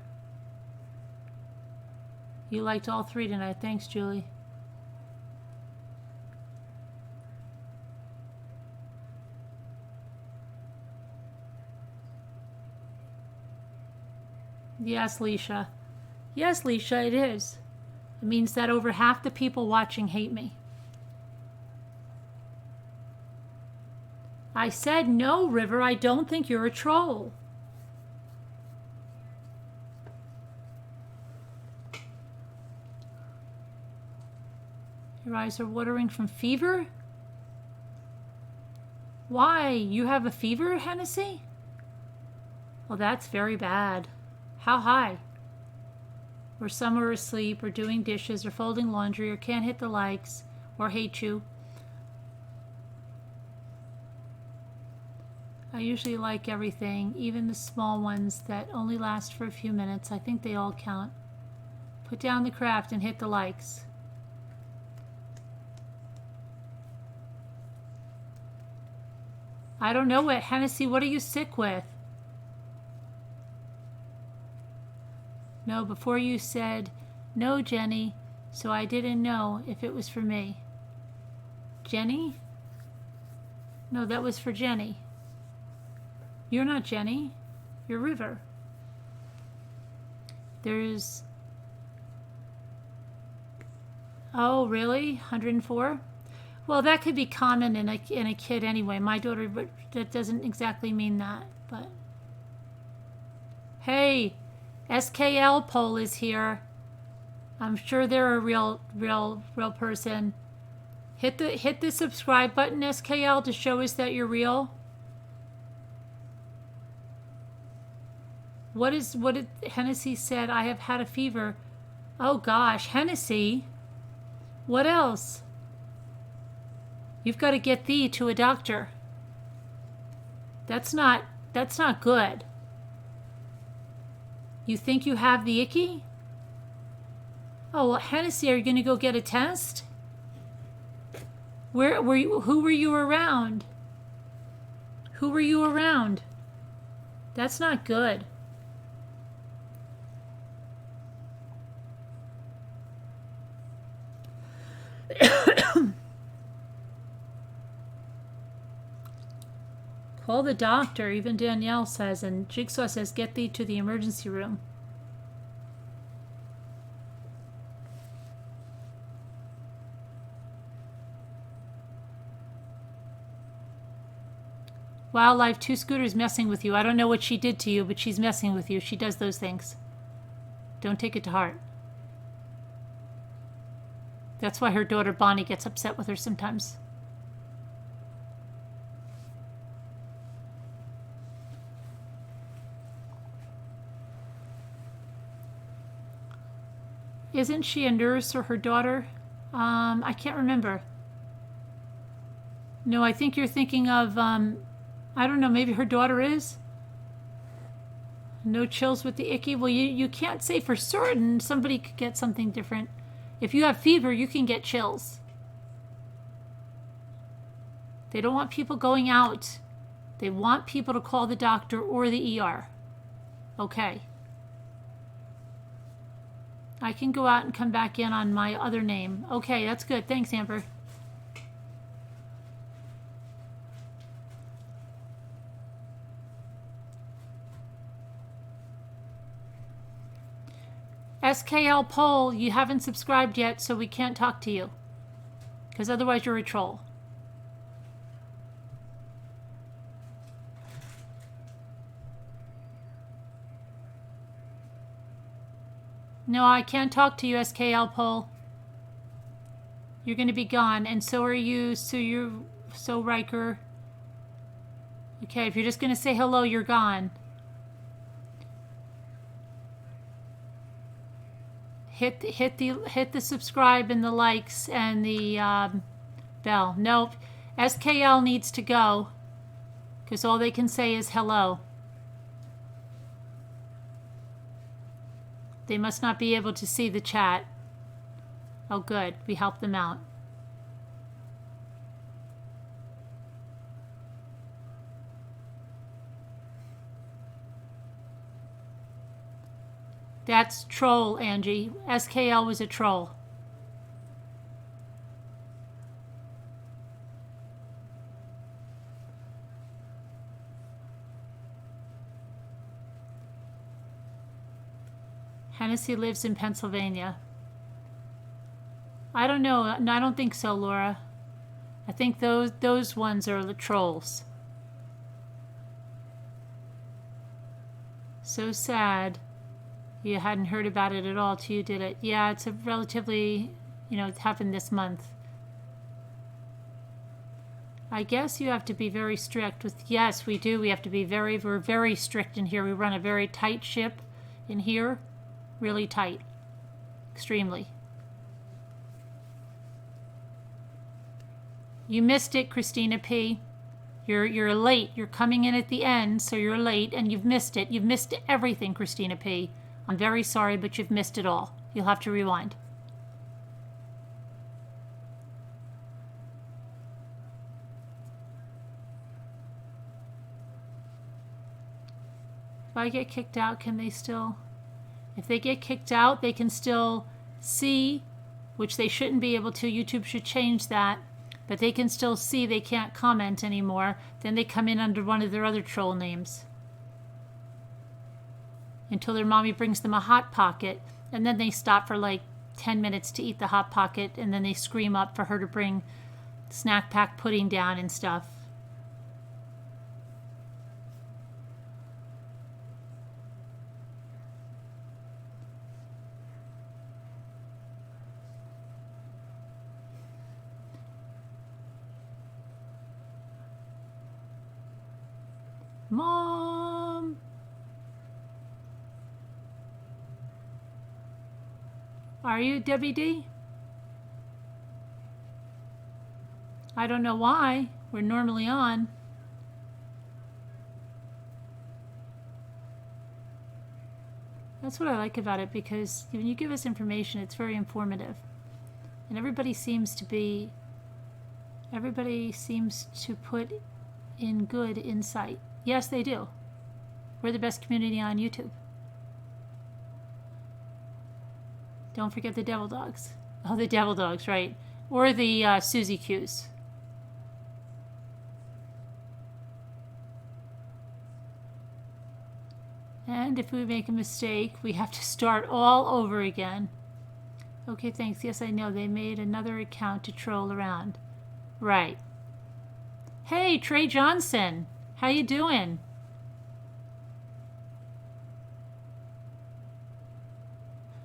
You liked all 3 tonight. Thanks, Julie. Yes, Leisha. Yes, Leisha, it is. It means that over half the people watching hate me. I said no, River. I don't think you're a troll. Your eyes are watering from fever? Why? You have a fever, Hennessy? Well, that's very bad. How high? Or some are asleep, or doing dishes, or folding laundry, or can't hit the likes, or hate you. I usually like everything, even the small ones that only last for a few minutes. I think they all count. Put down the craft and hit the likes. I don't know what, Hennessy, what are you sick with? No, before you said, no, Jenny, so I didn't know if it was for me. Jenny? No, that was for Jenny. You're not Jenny. You're River. There's... Oh, really? 104? Well, that could be common in a kid anyway. My daughter, but that doesn't exactly mean that, but... Hey! SKL poll is here. I'm sure they're a real person. Hit the subscribe button, SKL, to show us that you're real. What did Hennessy said? I have had a fever. Oh gosh, Hennessy. What else? You've got to get thee to a doctor. That's not good. You think you have the icky? Oh, well, Hennessy, are you going to go get a test? Where were you? Who were you around? Who were you around? That's not good. Call the doctor, even Danielle says, and Jigsaw says, get thee to the emergency room. Wildlife 2 Scooter's messing with you. I don't know what she did to you, but she's messing with you. She does those things. Don't take it to heart. That's why her daughter Bonnie gets upset with her sometimes. Isn't she a nurse or her daughter? I can't remember. No, I think you're thinking of, I don't know, maybe her daughter is? No chills with the icky? Well, you can't say for certain. Somebody could get something different. If you have fever, you can get chills. They don't want people going out. They want people to call the doctor or the ER. Okay. I can go out and come back in on my other name. Okay, that's good. Thanks, Amber. SKL poll, you haven't subscribed yet, so we can't talk to you. Because otherwise you're a troll. No, I can't talk to you, SKL poll. You're going to be gone, and so are you, so Riker. Okay, if you're just going to say hello, you're gone. Hit the subscribe and the likes and the bell. Nope. SKL needs to go because all they can say is hello. They must not be able to see the chat. Oh, good. We helped them out. That's troll, Angie. SKL was a troll. Hennessy lives in Pennsylvania. I don't know. No, I don't think so, Laura. I think those ones are the trolls. So sad. You hadn't heard about it at all till you did it. Yeah, it's a relatively, it happened this month. I guess you have to be very strict with, yes, we do. We have to be we're very strict in here. We run a very tight ship in here. Really tight. Extremely. You missed it, Christina P. You're late. You're coming in at the end, so you're late, and you've missed it. You've missed everything, Christina P. I'm very sorry, but you've missed it all. You'll have to rewind. If I get kicked out, can they still... If they get kicked out, they can still see, which they shouldn't be able to. YouTube should change that. But they can still see. They can't comment anymore. Then they come in under one of their other troll names. Until their mommy brings them a Hot Pocket. And then they stop for like 10 minutes to eat the Hot Pocket. And then they scream up for her to bring snack pack pudding down and stuff. Mom! Are you Debbie D? I don't know why. We're normally on. That's what I like about it, because when you give us information, it's very informative. And everybody seems to put in good insight. Yes, they do. We're the best community on YouTube. Don't forget the Devil Dogs. Oh, the Devil Dogs, right. Or the Susie Q's. And if we make a mistake, we have to start all over again. Okay, thanks. Yes, I know. They made another account to troll around. Right. Hey, Trey Johnson. How you doing?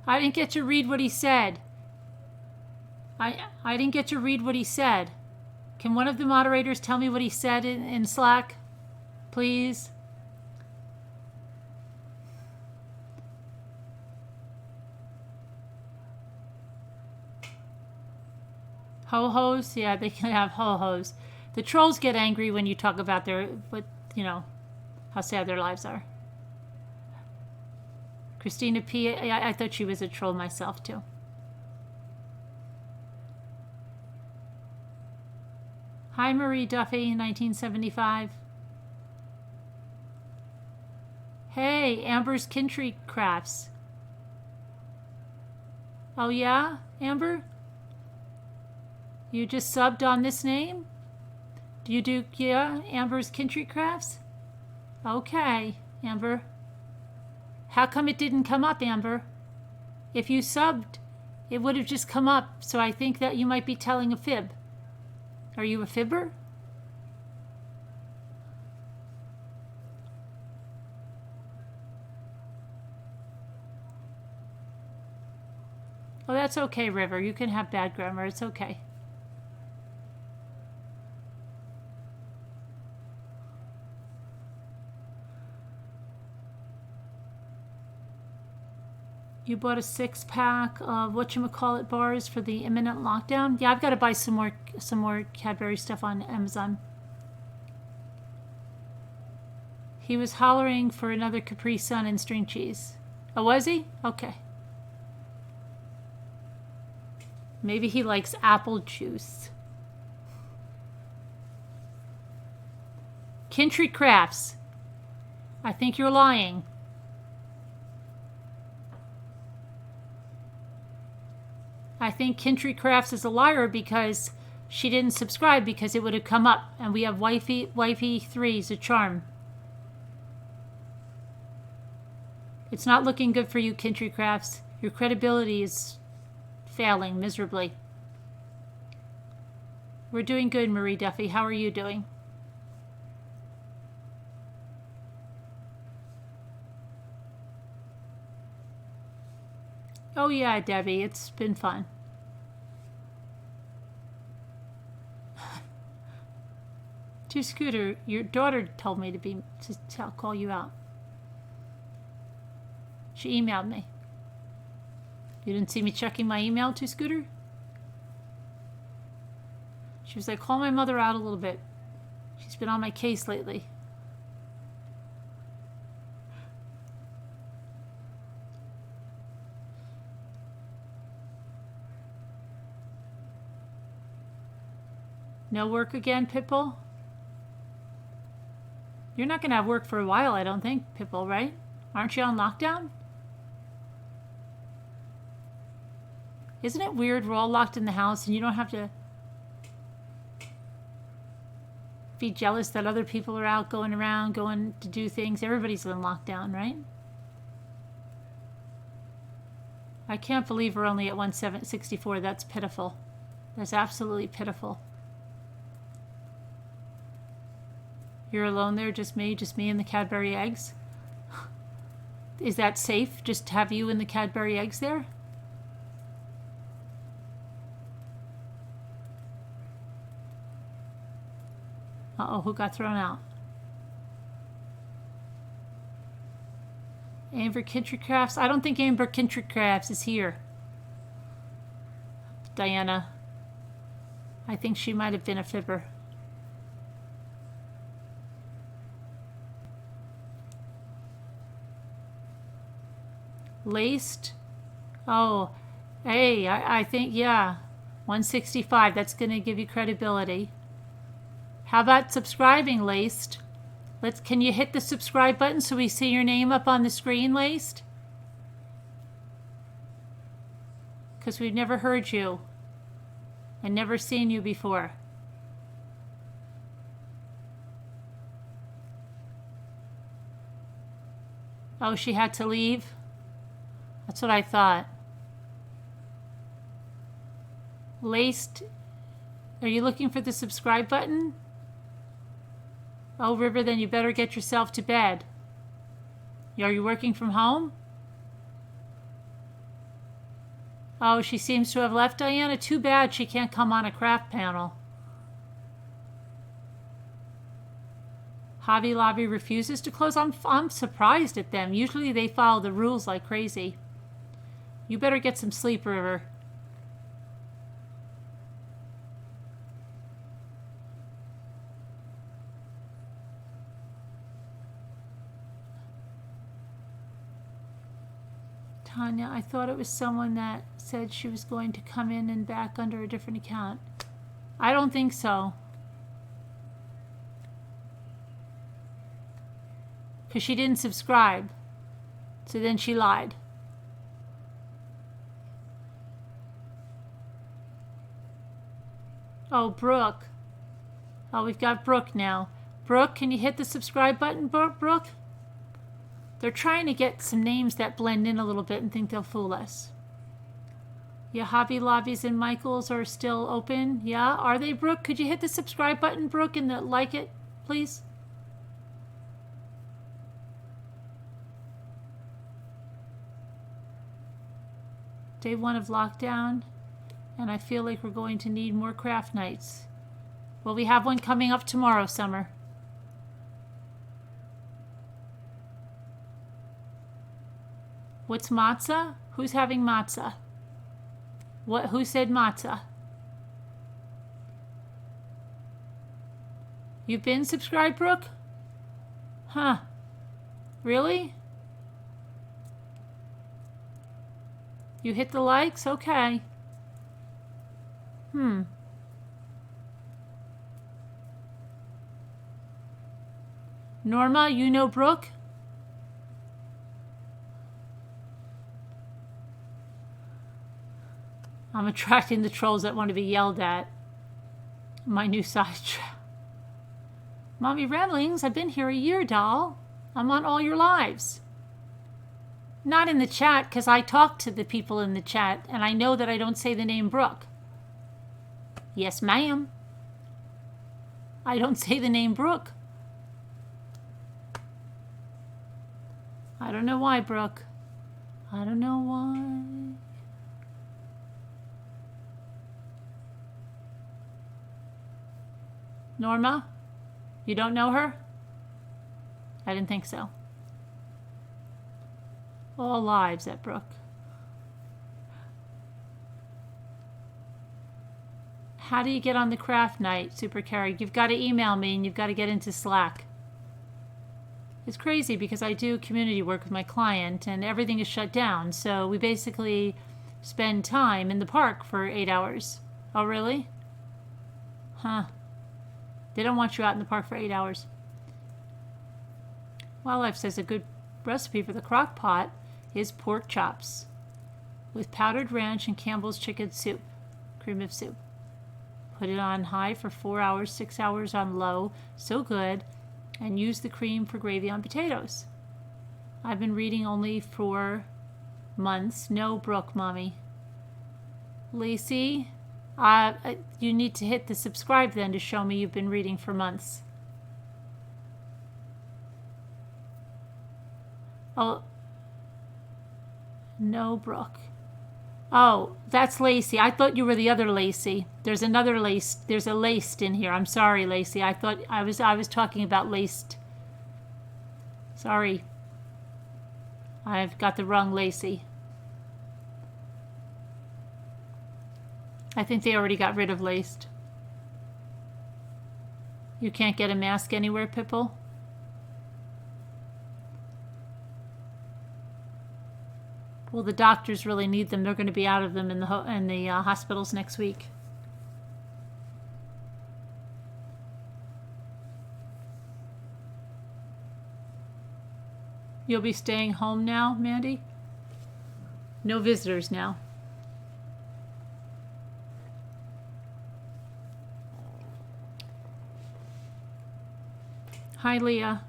I didn't get to read what he said. I didn't get to read what he said. Can one of the moderators tell me what he said in Slack? Please? Ho-hos? Yeah, they can have ho-hos. The trolls get angry when you talk about how sad their lives are. Christina P., I thought she was a troll myself, too. Hi, Marie Duffy, 1975. Hey, Amber's Kintry Crafts. Oh, yeah, Amber? You just subbed on this name? Do you do, yeah, Amber's Kintry Crafts? Okay, Amber. How come it didn't come up, Amber? If you subbed, it would have just come up, so I think that you might be telling a fib. Are you a fibber? Oh, that's okay, River. You can have bad grammar. It's okay. You bought a 6-pack of whatchamacallit bars for the imminent lockdown? Yeah, I've got to buy some more Cadbury stuff on Amazon. He was hollering for another Capri Sun and string cheese. Oh, was he? Okay. Maybe he likes apple juice. Kintry Crafts. I think you're lying. I think Kintry Crafts is a liar because she didn't subscribe because it would have come up. And we have Wifey 3's a charm. It's not looking good for you, Kintry Crafts. Your credibility is failing miserably. We're doing good, Marie Duffy. How are you doing? Oh yeah, Debbie, it's been fun. To Scooter, your daughter told me to call you out. She emailed me. You didn't see me checking my email, to Scooter? She was like, call my mother out a little bit. She's been on my case lately. No work again, Pitbull? You're not going to have work for a while, I don't think, Pitbull, right? Aren't you on lockdown? Isn't it weird we're all locked in the house and you don't have to be jealous that other people are out going around, going to do things? Everybody's in lockdown, right? I can't believe we're only at 1764. That's pitiful. That's absolutely pitiful. You're alone there, just me and the Cadbury eggs? Is that safe, just to have you and the Cadbury eggs there? Uh-oh, who got thrown out? Amber Kintry Crafts? I don't think Amber Kintry Crafts is here. Diana. I think she might have been a fibber. Laced? Oh, hey, I think, yeah. 165, that's going to give you credibility. How about subscribing, Laced? Can you hit the subscribe button so we see your name up on the screen, Laced? Because we've never heard you and never seen you before. Oh, she had to leave? That's what I thought. Laced, are you looking for the subscribe button? Oh, River, then you better get yourself to bed. Are you working from home? Oh, she seems to have left, Diana. Too bad she can't come on a craft panel. Hobby Lobby refuses to close. I'm surprised at them. Usually they follow the rules like crazy. You better get some sleep, River. Tanya, I thought it was someone that said she was going to come in and back under a different account. I don't think so. Because she didn't subscribe. So then she lied. Oh, Brooke. Oh, we've got Brooke now. Brooke, can you hit the subscribe button, Brooke? They're trying to get some names that blend in a little bit and think they'll fool us. Yeah, Hobby Lobbies and Michaels are still open. Yeah, are they, Brooke? Could you hit the subscribe button, Brooke, and the like it, please? Day 1 of lockdown, and I feel like we're going to need more craft nights. Well, we have one coming up tomorrow, Summer. What's matzah? Who's having matzah? What? Who said matzah? You've been subscribed, Brooke? Huh. Really? You hit the likes? Okay. Norma, you know Brooke? I'm attracting the trolls that want to be yelled at. My new side trap. Mommy Ramblings, I've been here a year, doll. I'm on all your lives. Not in the chat, because I talk to the people in the chat, and I know that I don't say the name Brooke. Yes, ma'am. I don't say the name Brooke. I don't know why, Brooke. I don't know why. Norma? You don't know her? I didn't think so. All lives at Brooke. How do you get on the craft night, Super Carrie? You've got to email me and you've got to get into Slack. It's crazy because I do community work with my client and everything is shut down. So we basically spend time in the park for 8 hours. Oh, really? Huh. They don't want you out in the park for 8 hours. Wildlife says a good recipe for the crock pot is pork chops with powdered ranch and Campbell's chicken soup, cream of soup. Put it on high for 4 hours, 6 hours on low. So good. And use the cream for gravy on potatoes. I've been reading only for months. No, Brooke, Mommy. Lacey, you need to hit the subscribe then to show me you've been reading for months. Oh, no, Brooke. Oh, that's Lacey. I thought you were the other Lacey. There's another Lace. There's a laced in here. I'm sorry, Lacey. I thought I was talking about laced. Sorry. I've got the wrong Lacey. I think they already got rid of laced. You can't get a mask anywhere, Pipple? Well, the doctors really need them. They're going to be out of them in the hospitals next week. You'll be staying home now, Mandy? No visitors now. Hi, Leah.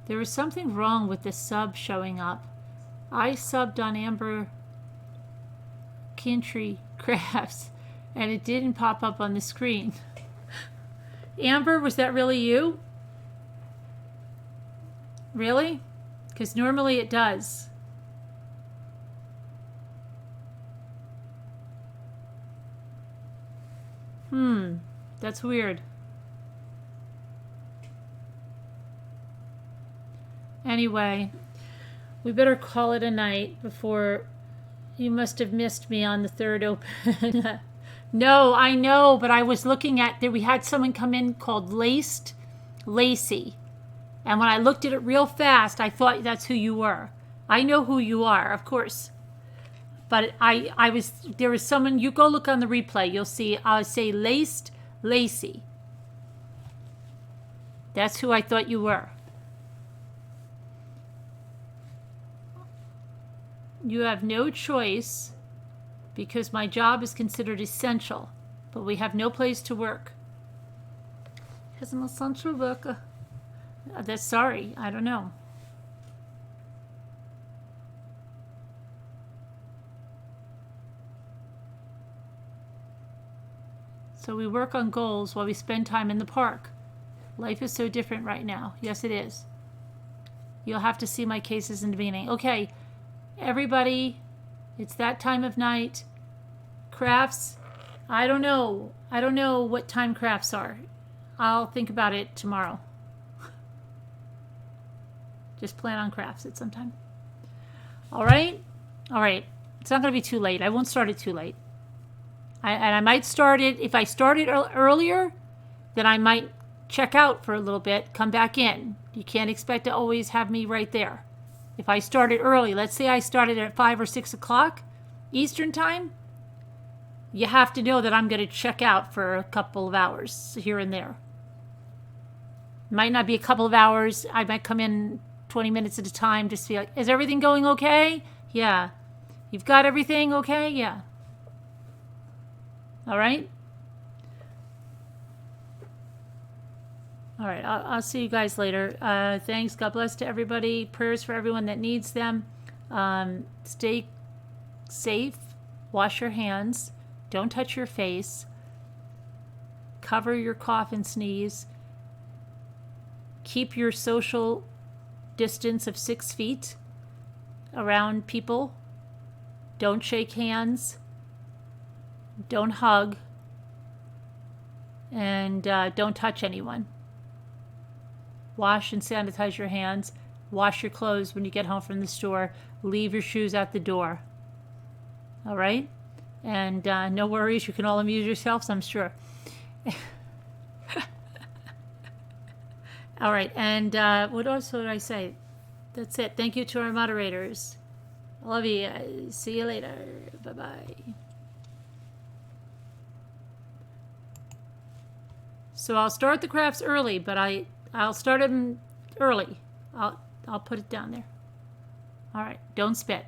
There was something wrong with the sub showing up. I subbed on Amber Country Crafts and it didn't pop up on the screen. Amber, was that really you? Really? Because normally it does. That's weird. Anyway, we better call it a night before you must have missed me on the third open. No, I know, but I was looking at there. We had someone come in called Lacey. And when I looked at it real fast, I thought that's who you were. I know who you are, of course. But there was someone, you go look on the replay, you'll see, I'll say Laced Lacey. That's who I thought you were. You have no choice because my job is considered essential, but we have no place to work. Because I'm an essential worker. That's sorry, I don't know. So we work on goals while we spend time in the park. Life is so different right now. Yes, it is. You'll have to see my cases in the beginning. Okay, everybody, it's that time of night. Crafts, I don't know. I don't know what time crafts are. I'll think about it tomorrow. Just plan on crafts at some time. All right? All right. It's not going to be too late. I won't start it too late. And I might start it, if I start it earlier, then I might check out for a little bit, come back in. You can't expect to always have me right there. If I started early, let's say I started at 5 or 6 o'clock Eastern time, you have to know that I'm going to check out for a couple of hours here and there. Might not be a couple of hours. I might come in 20 minutes at a time just to be like, is everything going okay? Yeah. You've got everything okay? Yeah. All right? All right, I'll see you guys later. Thanks. God bless to everybody. Prayers for everyone that needs them. Stay safe. Wash your hands. Don't touch your face. Cover your cough and sneeze. Keep your social distance of 6 feet around people. Don't shake hands. Don't hug. And don't touch anyone. Wash and sanitize your hands. Wash your clothes when you get home from the store. Leave your shoes at the door. All right? And no worries. You can all amuse yourselves, I'm sure. All right. And what else would I say? That's it. Thank you to our moderators. I love you. See you later. Bye-bye. So I'll start the crafts early, but I'll start them early. I'll put it down there. All right. Don't spit.